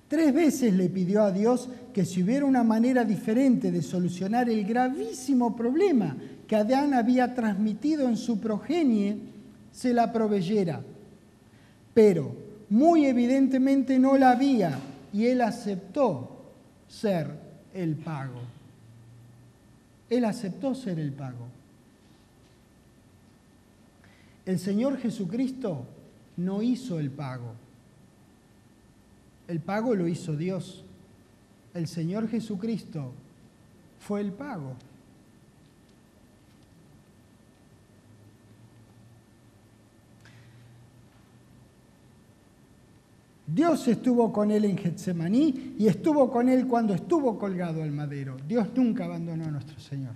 3 veces le pidió a Dios que si hubiera una manera diferente de solucionar el gravísimo problema que Adán había transmitido en su progenie, se la proveyera. Pero muy evidentemente no la había y él aceptó ser el pago. Él aceptó ser el pago. El Señor Jesucristo no hizo el pago. El pago lo hizo Dios. El Señor Jesucristo fue el pago. Dios estuvo con él en Getsemaní y estuvo con él cuando estuvo colgado al madero. Dios nunca abandonó a nuestro Señor.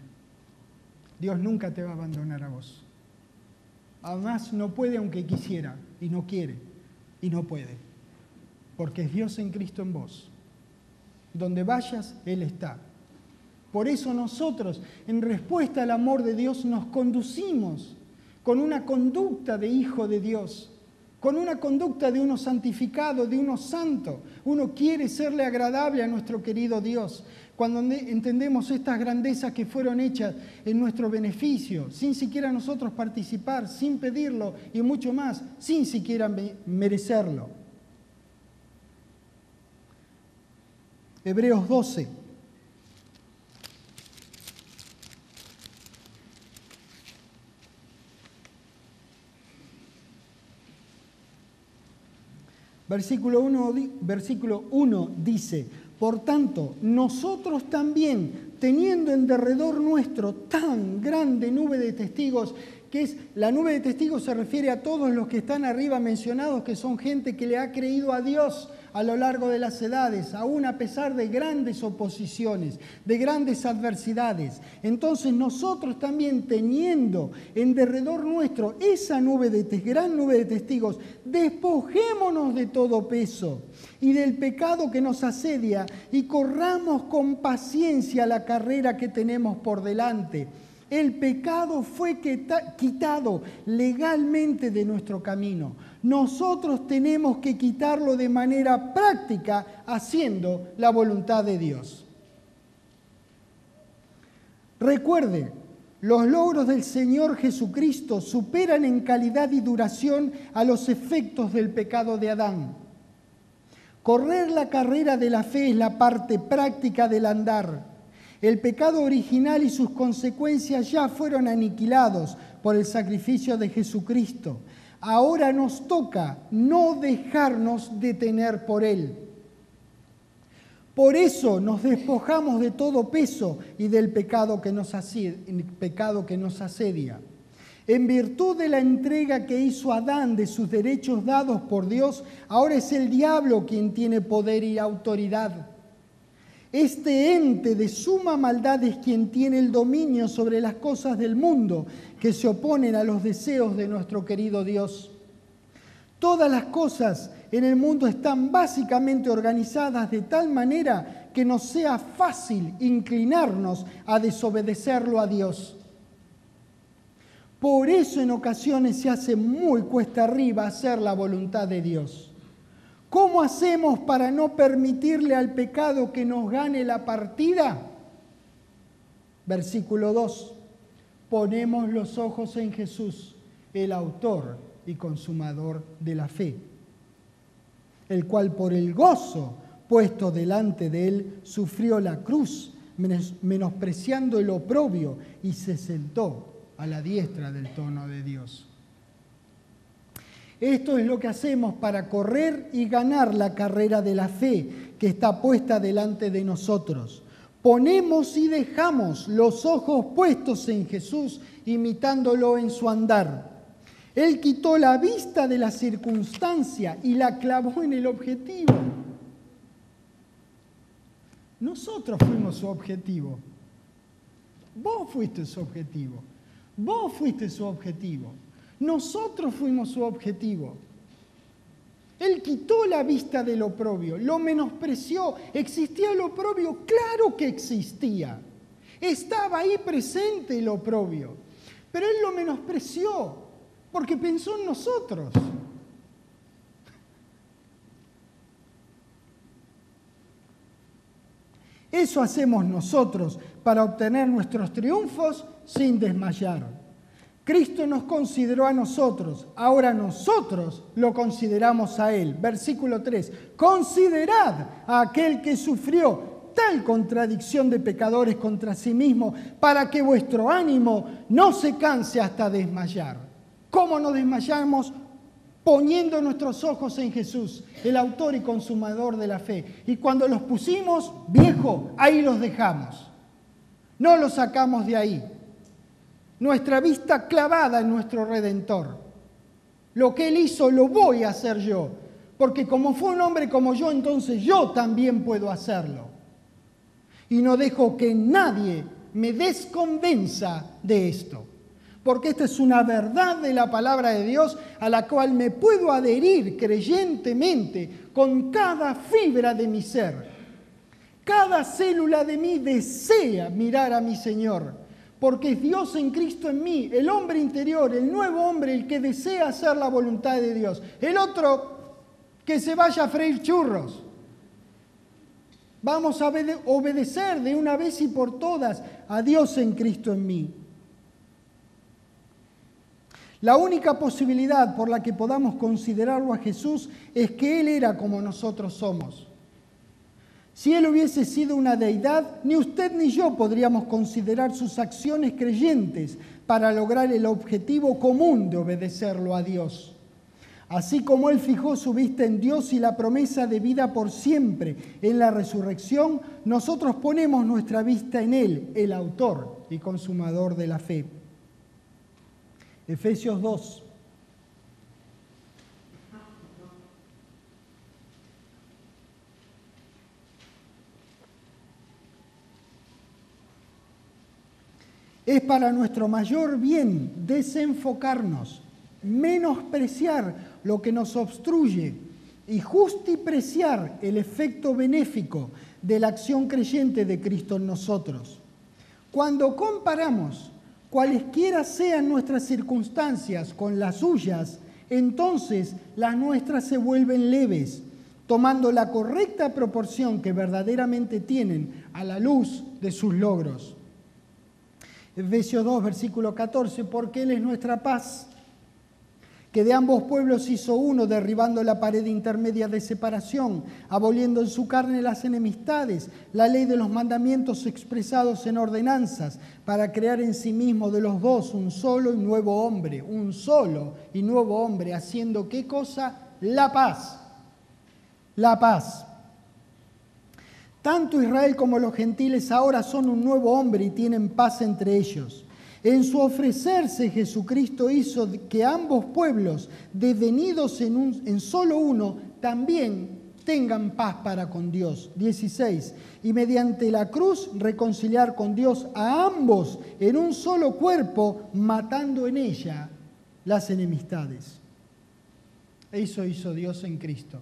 Dios nunca te va a abandonar a vos. Además, no puede aunque quisiera, y no quiere, y no puede. Porque es Dios en Cristo en vos. Donde vayas, Él está. Por eso nosotros, en respuesta al amor de Dios, nos conducimos con una conducta de hijo de Dios, con una conducta de uno santificado, de uno santo. Uno quiere serle agradable a nuestro querido Dios. cuando entendemos estas grandezas que fueron hechas en nuestro beneficio, sin siquiera nosotros participar, sin pedirlo y mucho más, sin siquiera merecerlo. Hebreos 12. Versículo 1 dice: por tanto, nosotros también, teniendo en derredor nuestro tan grande nube de testigos, que es la nube de testigos se refiere a todos los que están arriba mencionados, que son gente que le ha creído a Dios a lo largo de las edades, aún a pesar de grandes oposiciones, de grandes adversidades. Entonces nosotros también, teniendo en derredor nuestro esa gran nube de testigos, despojémonos de todo peso y del pecado que nos asedia y corramos con paciencia la carrera que tenemos por delante. El pecado fue quitado legalmente de nuestro camino. Nosotros tenemos que quitarlo de manera práctica, haciendo la voluntad de Dios. Recuerde, los logros del Señor Jesucristo superan en calidad y duración a los efectos del pecado de Adán. Correr la carrera de la fe es la parte práctica del andar. El pecado original y sus consecuencias ya fueron aniquilados por el sacrificio de Jesucristo. Ahora nos toca no dejarnos detener por Él. Por eso nos despojamos de todo peso y del pecado que nos asedia. En virtud de la entrega que hizo Adán de sus derechos dados por Dios, ahora es el diablo quien tiene poder y autoridad. Este ente de suma maldad es quien tiene el dominio sobre las cosas del mundo que se oponen a los deseos de nuestro querido Dios. Todas las cosas en el mundo están básicamente organizadas de tal manera que nos sea fácil inclinarnos a desobedecerlo a Dios. Por eso en ocasiones se hace muy cuesta arriba hacer la voluntad de Dios. ¿Cómo hacemos para no permitirle al pecado que nos gane la partida? Versículo 2. Ponemos los ojos en Jesús, el autor y consumador de la fe, el cual por el gozo puesto delante de él sufrió la cruz, menospreciando el oprobio, y se sentó a la diestra del trono de Dios. Esto es lo que hacemos para correr y ganar la carrera de la fe que está puesta delante de nosotros. Ponemos y dejamos los ojos puestos en Jesús, imitándolo en su andar. Él quitó la vista de la circunstancia y la clavó en el objetivo. Nosotros fuimos su objetivo. Vos fuiste su objetivo. Vos fuiste su objetivo. Nosotros fuimos su objetivo. Él quitó la vista del oprobio, lo menospreció. ¿Existía el oprobio? Claro que existía. Estaba ahí presente el oprobio. Pero él lo menospreció porque pensó en nosotros. Eso hacemos nosotros para obtener nuestros triunfos sin desmayar. Cristo nos consideró a nosotros, ahora nosotros lo consideramos a Él. Versículo 3. Considerad a aquel que sufrió tal contradicción de pecadores contra sí mismo, para que vuestro ánimo no se canse hasta desmayar. ¿Cómo nos desmayamos? Poniendo nuestros ojos en Jesús, el autor y consumador de la fe. Y cuando los pusimos, viejo, ahí los dejamos. No los sacamos de ahí. Nuestra vista clavada en nuestro Redentor. Lo que Él hizo lo voy a hacer yo, porque como fue un hombre como yo, entonces yo también puedo hacerlo. Y no dejo que nadie me desconvenza de esto, porque esta es una verdad de la palabra de Dios a la cual me puedo adherir creyentemente con cada fibra de mi ser. Cada célula de mí desea mirar a mi Señor, porque es Dios en Cristo en mí, el hombre interior, el nuevo hombre, el que desea hacer la voluntad de Dios. El otro, que se vaya a freír churros. Vamos a obedecer de una vez y por todas a Dios en Cristo en mí. La única posibilidad por la que podamos considerarlo a Jesús es que Él era como nosotros somos. Si Él hubiese sido una deidad, ni usted ni yo podríamos considerar sus acciones creyentes para lograr el objetivo común de obedecerlo a Dios. Así como Él fijó su vista en Dios y la promesa de vida por siempre en la resurrección, nosotros ponemos nuestra vista en Él, el autor y consumador de la fe. Efesios 2. Es para nuestro mayor bien desenfocarnos, menospreciar lo que nos obstruye y justipreciar el efecto benéfico de la acción creyente de Cristo en nosotros. Cuando comparamos cualesquiera sean nuestras circunstancias con las suyas, entonces las nuestras se vuelven leves, tomando la correcta proporción que verdaderamente tienen a la luz de sus logros. Efesios 2, versículo 14, porque Él es nuestra paz, que de ambos pueblos hizo uno, derribando la pared intermedia de separación, aboliendo en su carne las enemistades, la ley de los mandamientos expresados en ordenanzas, para crear en sí mismo de los dos un solo y nuevo hombre, haciendo ¿qué cosa? La paz. La paz. Tanto Israel como los gentiles ahora son un nuevo hombre y tienen paz entre ellos. En su ofrecerse, Jesucristo hizo que ambos pueblos, devenidos en solo uno, también tengan paz para con Dios. 16. Y mediante la cruz reconciliar con Dios a ambos en un solo cuerpo, matando en ella las enemistades. Eso hizo Dios en Cristo.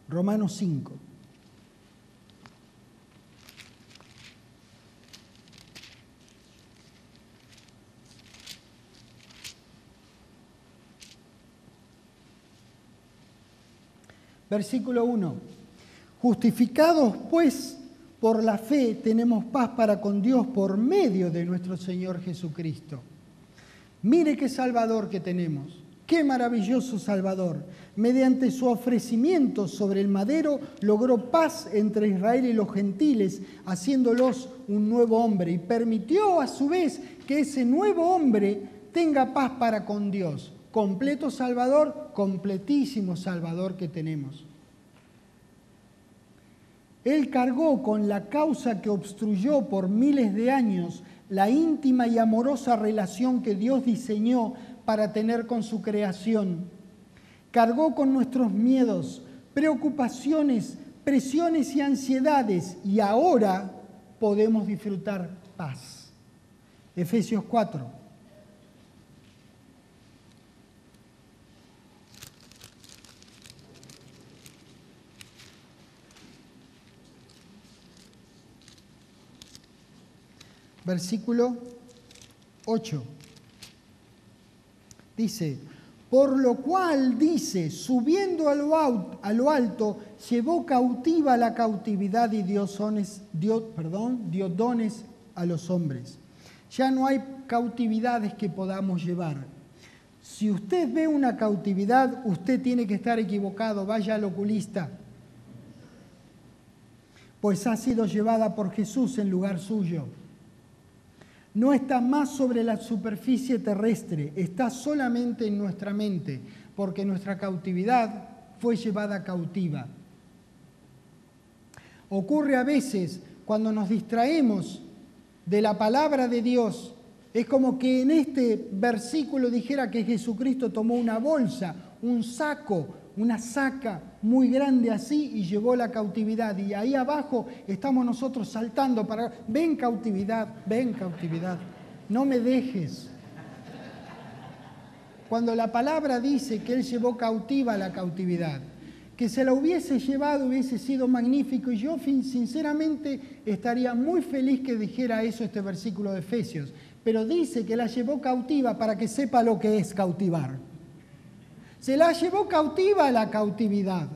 Romanos 5. Versículo 1. Justificados pues por la fe tenemos paz para con Dios por medio de nuestro Señor Jesucristo. Mire qué Salvador que tenemos, qué maravilloso Salvador. Mediante su ofrecimiento sobre el madero logró paz entre Israel y los gentiles, haciéndolos un nuevo hombre, y permitió a su vez que ese nuevo hombre tenga paz para con Dios. Completo Salvador, completísimo Salvador que tenemos. Él cargó con la causa que obstruyó por miles de años la íntima y amorosa relación que Dios diseñó para tener con su creación. Cargó con nuestros miedos, preocupaciones, presiones y ansiedades, y ahora podemos disfrutar paz. Efesios 4. Versículo 8. Dice, por lo cual dice, subiendo a lo alto, llevó cautiva la cautividad y dio dones a los hombres. Ya no hay cautividades que podamos llevar. Si usted ve una cautividad, usted tiene que estar equivocado, vaya al oculista. Pues ha sido llevada por Jesús en lugar suyo. No está más sobre la superficie terrestre, está solamente en nuestra mente, porque nuestra cautividad fue llevada cautiva. Ocurre a veces cuando nos distraemos de la palabra de Dios, es como que en este versículo dijera que Jesucristo tomó una bolsa, un saco, una saca muy grande así y llevó la cautividad. Y ahí abajo estamos nosotros saltando para, ven cautividad, no me dejes. Cuando la palabra dice que Él llevó cautiva la cautividad, que se la hubiese llevado hubiese sido magnífico, y yo sinceramente estaría muy feliz que dijera eso este versículo de Efesios, pero dice que la llevó cautiva para que sepa lo que es cautivar. Se la llevó cautiva la cautividad.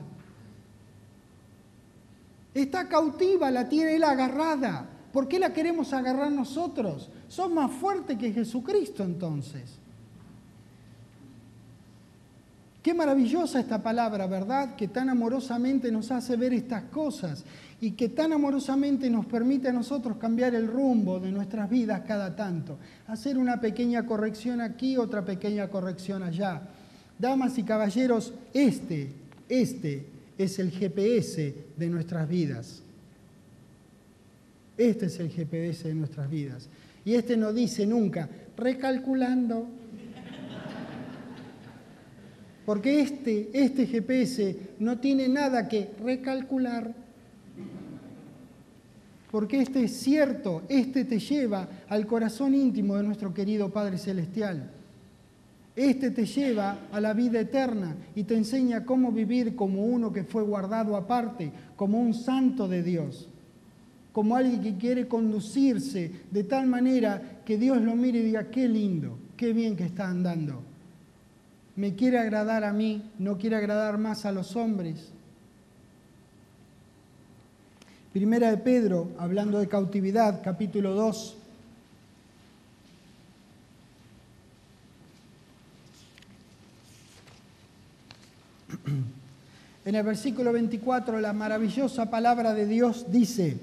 Está cautiva, la tiene Él agarrada. ¿Por qué la queremos agarrar nosotros? Sos más fuerte que Jesucristo entonces. Qué maravillosa esta palabra, ¿verdad? Que tan amorosamente nos hace ver estas cosas y que tan amorosamente nos permite a nosotros cambiar el rumbo de nuestras vidas cada tanto. Hacer una pequeña corrección aquí, otra pequeña corrección allá. Damas y caballeros, este es el GPS de nuestras vidas. Este es el GPS de nuestras vidas. Y este no dice nunca, recalculando. Porque este GPS no tiene nada que recalcular. Porque este es cierto, este te lleva al corazón íntimo de nuestro querido Padre Celestial. Este te lleva a la vida eterna y te enseña cómo vivir como uno que fue guardado aparte, como un santo de Dios, como alguien que quiere conducirse de tal manera que Dios lo mire y diga, qué lindo, qué bien que está andando. Me quiere agradar a mí, no quiere agradar más a los hombres. Primera de Pedro, hablando de cautividad, capítulo 2. En el versículo 24, la maravillosa palabra de Dios dice,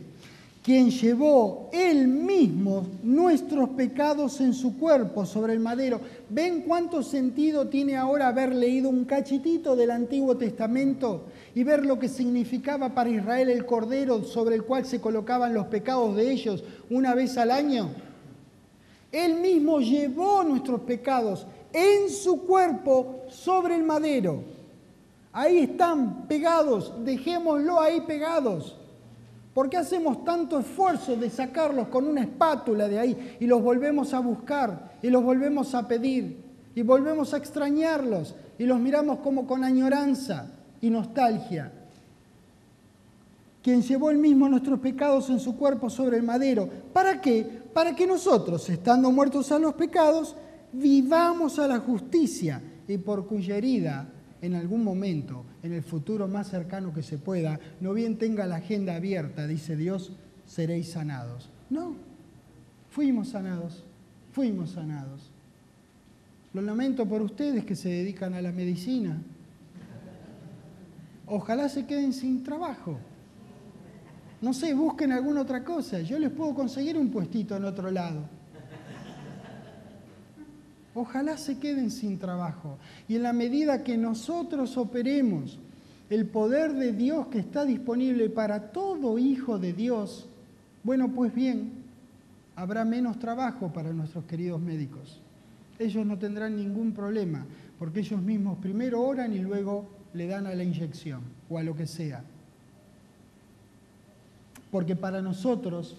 quien llevó Él mismo nuestros pecados en su cuerpo sobre el madero. ¿Ven cuánto sentido tiene ahora haber leído un cachitito del Antiguo Testamento y ver lo que significaba para Israel el cordero sobre el cual se colocaban los pecados de ellos una vez al año? Él mismo llevó nuestros pecados en su cuerpo sobre el madero. Ahí están pegados, dejémoslo ahí pegados. ¿Por qué hacemos tanto esfuerzo de sacarlos con una espátula de ahí y los volvemos a buscar y los volvemos a pedir y volvemos a extrañarlos y los miramos como con añoranza y nostalgia? Quien llevó Él mismo nuestros pecados en su cuerpo sobre el madero. ¿Para qué? Para que nosotros, estando muertos a los pecados, vivamos a la justicia y por cuya herida en algún momento, en el futuro más cercano que se pueda, no bien tenga la agenda abierta, dice Dios, seréis sanados. No, fuimos sanados, fuimos sanados. Lo lamento por ustedes que se dedican a la medicina. Ojalá se queden sin trabajo. No sé, busquen alguna otra cosa. Yo les puedo conseguir un puestito en otro lado. Ojalá se queden sin trabajo. Y en la medida que nosotros operemos el poder de Dios que está disponible para todo hijo de Dios, bueno, pues bien, habrá menos trabajo para nuestros queridos médicos. Ellos no tendrán ningún problema, porque ellos mismos primero oran y luego le dan a la inyección o a lo que sea. Porque para nosotros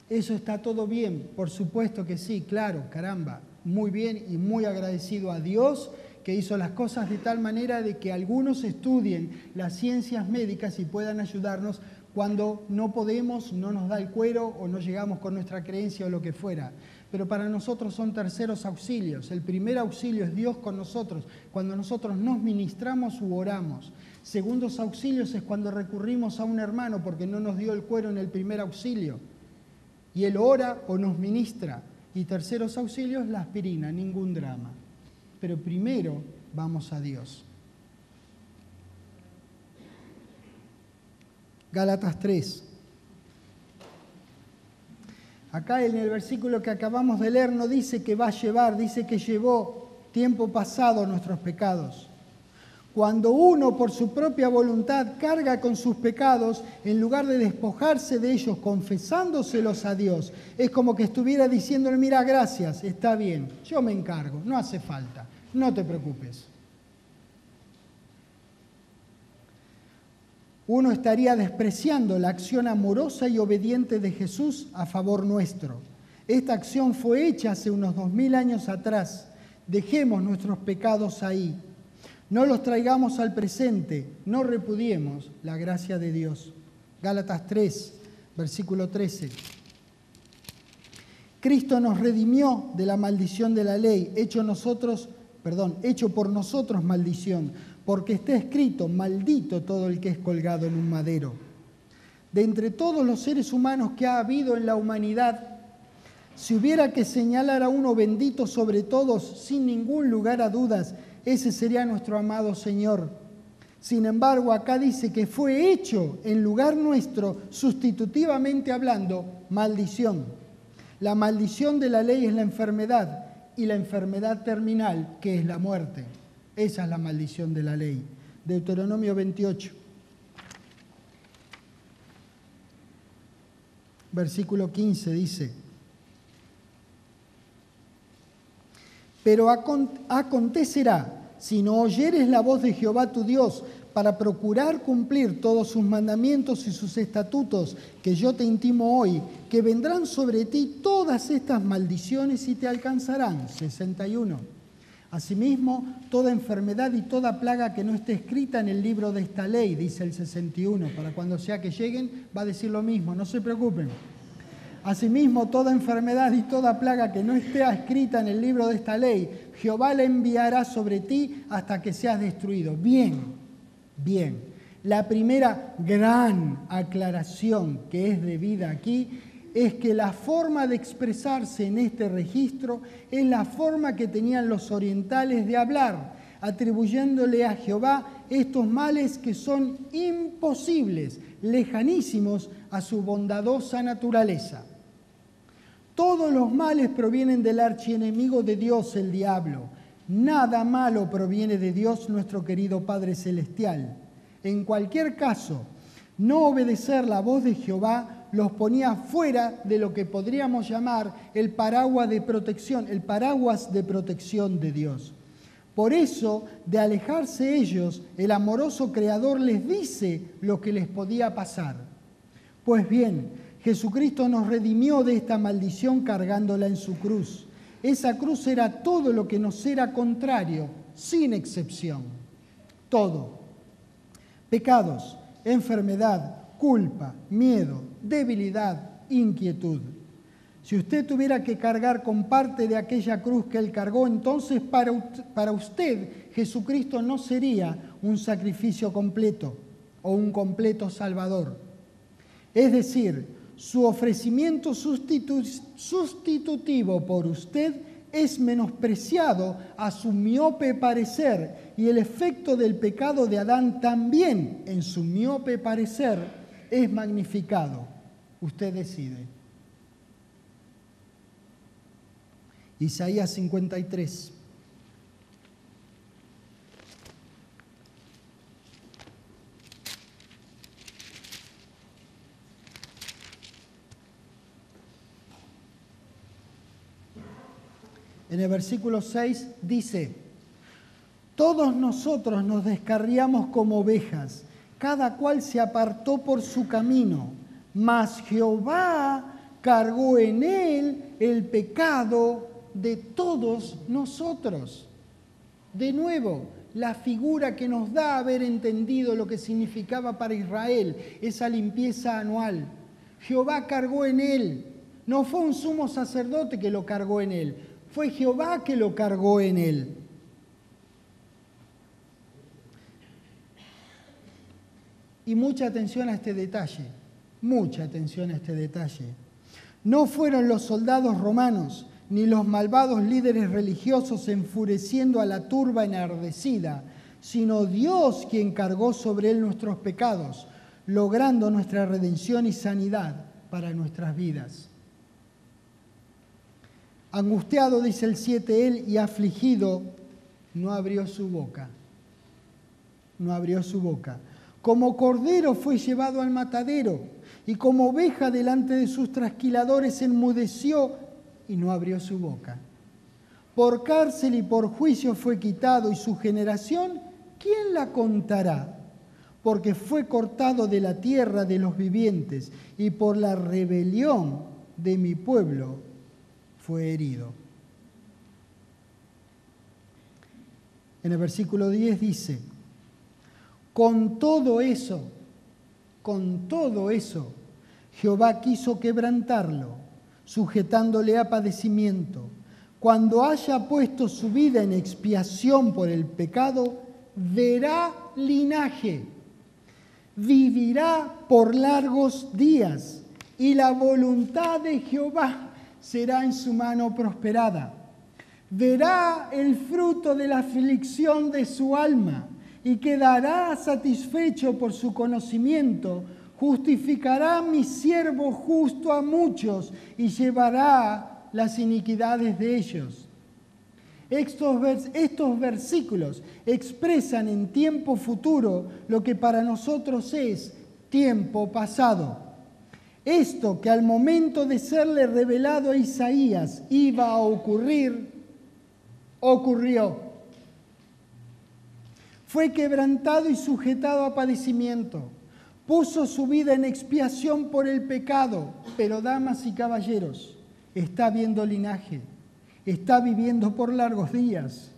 eso está todo bien, por supuesto que sí, claro, caramba. Muy bien y muy agradecido a Dios que hizo las cosas de tal manera de que algunos estudien las ciencias médicas y puedan ayudarnos cuando no podemos, no nos da el cuero o no llegamos con nuestra creencia o lo que fuera. Pero para nosotros son terceros auxilios. El primer auxilio es Dios con nosotros, cuando nosotros nos ministramos u oramos. Segundos auxilios es cuando recurrimos a un hermano porque no nos dio el cuero en el primer auxilio. Y él ora o nos ministra. Y terceros auxilios, la aspirina, ningún drama. Pero primero vamos a Dios. Gálatas 3. Acá en el versículo que acabamos de leer no dice que va a llevar, dice que llevó tiempo pasado nuestros pecados. Cuando uno por su propia voluntad carga con sus pecados, en lugar de despojarse de ellos, confesándoselos a Dios, es como que estuviera diciéndole, mira, gracias, está bien, yo me encargo, no hace falta, no te preocupes. Uno estaría despreciando la acción amorosa y obediente de Jesús a favor nuestro. Esta acción fue hecha hace unos 2000 años atrás. Dejemos nuestros pecados ahí. No los traigamos al presente, no repudiemos la gracia de Dios. Gálatas 3, versículo 13. Cristo nos redimió de la maldición de la ley, hecho por nosotros maldición, porque está escrito, maldito todo el que es colgado en un madero. De entre todos los seres humanos que ha habido en la humanidad, si hubiera que señalar a uno bendito sobre todos, sin ningún lugar a dudas, ese sería nuestro amado Señor. Sin embargo, acá dice que fue hecho en lugar nuestro, sustitutivamente hablando, maldición. La maldición de la ley es la enfermedad y la enfermedad terminal, que es la muerte. Esa es la maldición de la ley. Deuteronomio 28. Versículo 15 dice: pero acontecerá, si no oyeres la voz de Jehová tu Dios, para procurar cumplir todos sus mandamientos y sus estatutos que yo te intimo hoy, que vendrán sobre ti todas estas maldiciones y te alcanzarán. 61. Asimismo, toda enfermedad y toda plaga que no esté escrita en el libro de esta ley, dice el 61, para cuando sea que lleguen va a decir lo mismo, no se preocupen. Asimismo, toda enfermedad y toda plaga que no esté escrita en el libro de esta ley, Jehová la enviará sobre ti hasta que seas destruido. Bien. La primera gran aclaración que es debida aquí es que la forma de expresarse en este registro es la forma que tenían los orientales de hablar, atribuyéndole a Jehová estos males que son imposibles, lejanísimos a su bondadosa naturaleza. Todos los males provienen del archienemigo de Dios, el diablo. Nada malo proviene de Dios, nuestro querido Padre Celestial. En cualquier caso, no obedecer la voz de Jehová los ponía fuera de lo que podríamos llamar el paraguas de protección de Dios. Por eso, de alejarse ellos, el amoroso Creador les dice lo que les podía pasar. Pues bien, Jesucristo nos redimió de esta maldición cargándola en su cruz. Esa cruz era todo lo que nos era contrario, sin excepción. Todo. Pecados, enfermedad, culpa, miedo, debilidad, inquietud. Si usted tuviera que cargar con parte de aquella cruz que Él cargó, entonces para usted Jesucristo no sería un sacrificio completo o un completo Salvador. Es decir, su ofrecimiento sustitutivo por usted es menospreciado a su miope parecer, y el efecto del pecado de Adán también en su miope parecer es magnificado. Usted decide. Isaías 53. En el versículo 6 dice: todos nosotros nos descarriamos como ovejas, cada cual se apartó por su camino, mas Jehová cargó en él el pecado de todos nosotros. De nuevo, la figura que nos da haber entendido lo que significaba para Israel esa limpieza anual. Jehová cargó en él. No fue un sumo sacerdote que lo cargó en él. Fue Jehová que lo cargó en él. Y mucha atención a este detalle, mucha atención a este detalle. No fueron los soldados romanos ni los malvados líderes religiosos enfureciendo a la turba enardecida, sino Dios quien cargó sobre él nuestros pecados, logrando nuestra redención y sanidad para nuestras vidas. Angustiado, dice el 7, él, y afligido, no abrió su boca. No abrió su boca. Como cordero fue llevado al matadero, y como oveja delante de sus trasquiladores enmudeció y no abrió su boca. Por cárcel y por juicio fue quitado, y su generación, ¿quién la contará? Porque fue cortado de la tierra de los vivientes, y por la rebelión de mi pueblo fue herido. En el versículo 10 dice: con todo eso, Jehová quiso quebrantarlo, sujetándole a padecimiento. Cuando haya puesto su vida en expiación por el pecado, verá linaje. vivirá por largos días, y la voluntad de Jehová será en su mano prosperada. Verá el fruto de la aflicción de su alma, y quedará satisfecho por su conocimiento. Justificará mi siervo justo a muchos, y llevará las iniquidades de ellos. Estos versículos expresan en tiempo futuro lo que para nosotros es tiempo pasado. Esto que al momento de serle revelado a Isaías iba a ocurrir, ocurrió. Fue quebrantado y sujetado a padecimiento. Puso su vida en expiación por el pecado. Pero, damas y caballeros, está viendo linaje. Está viviendo por largos días.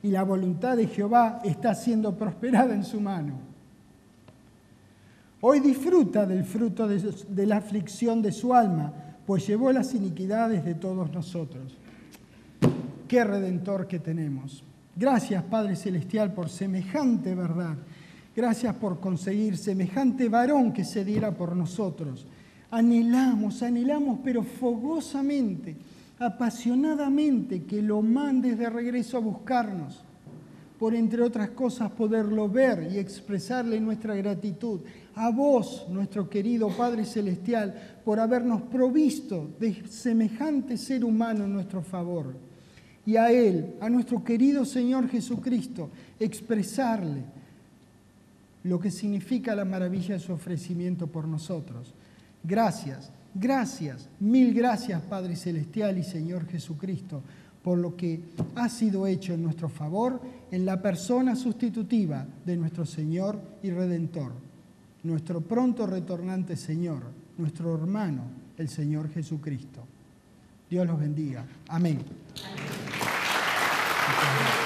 Y la voluntad de Jehová está siendo prosperada en su mano. Hoy disfruta del fruto de la aflicción de su alma, pues llevó las iniquidades de todos nosotros. ¡Qué redentor que tenemos! Gracias, Padre Celestial, por semejante verdad. Gracias por conseguir semejante varón que se diera por nosotros. Anhelamos, pero fogosamente, apasionadamente, que lo mandes de regreso a buscarnos, por entre otras cosas poderlo ver y expresarle nuestra gratitud a vos, nuestro querido Padre Celestial, por habernos provisto de semejante ser humano en nuestro favor. Y a Él, a nuestro querido Señor Jesucristo, expresarle lo que significa la maravilla de su ofrecimiento por nosotros. Gracias, mil gracias, Padre Celestial y Señor Jesucristo, por lo que ha sido hecho en nuestro favor en la persona sustitutiva de nuestro Señor y Redentor, nuestro pronto retornante Señor, nuestro hermano, el Señor Jesucristo. Dios los bendiga. Amén. Amén.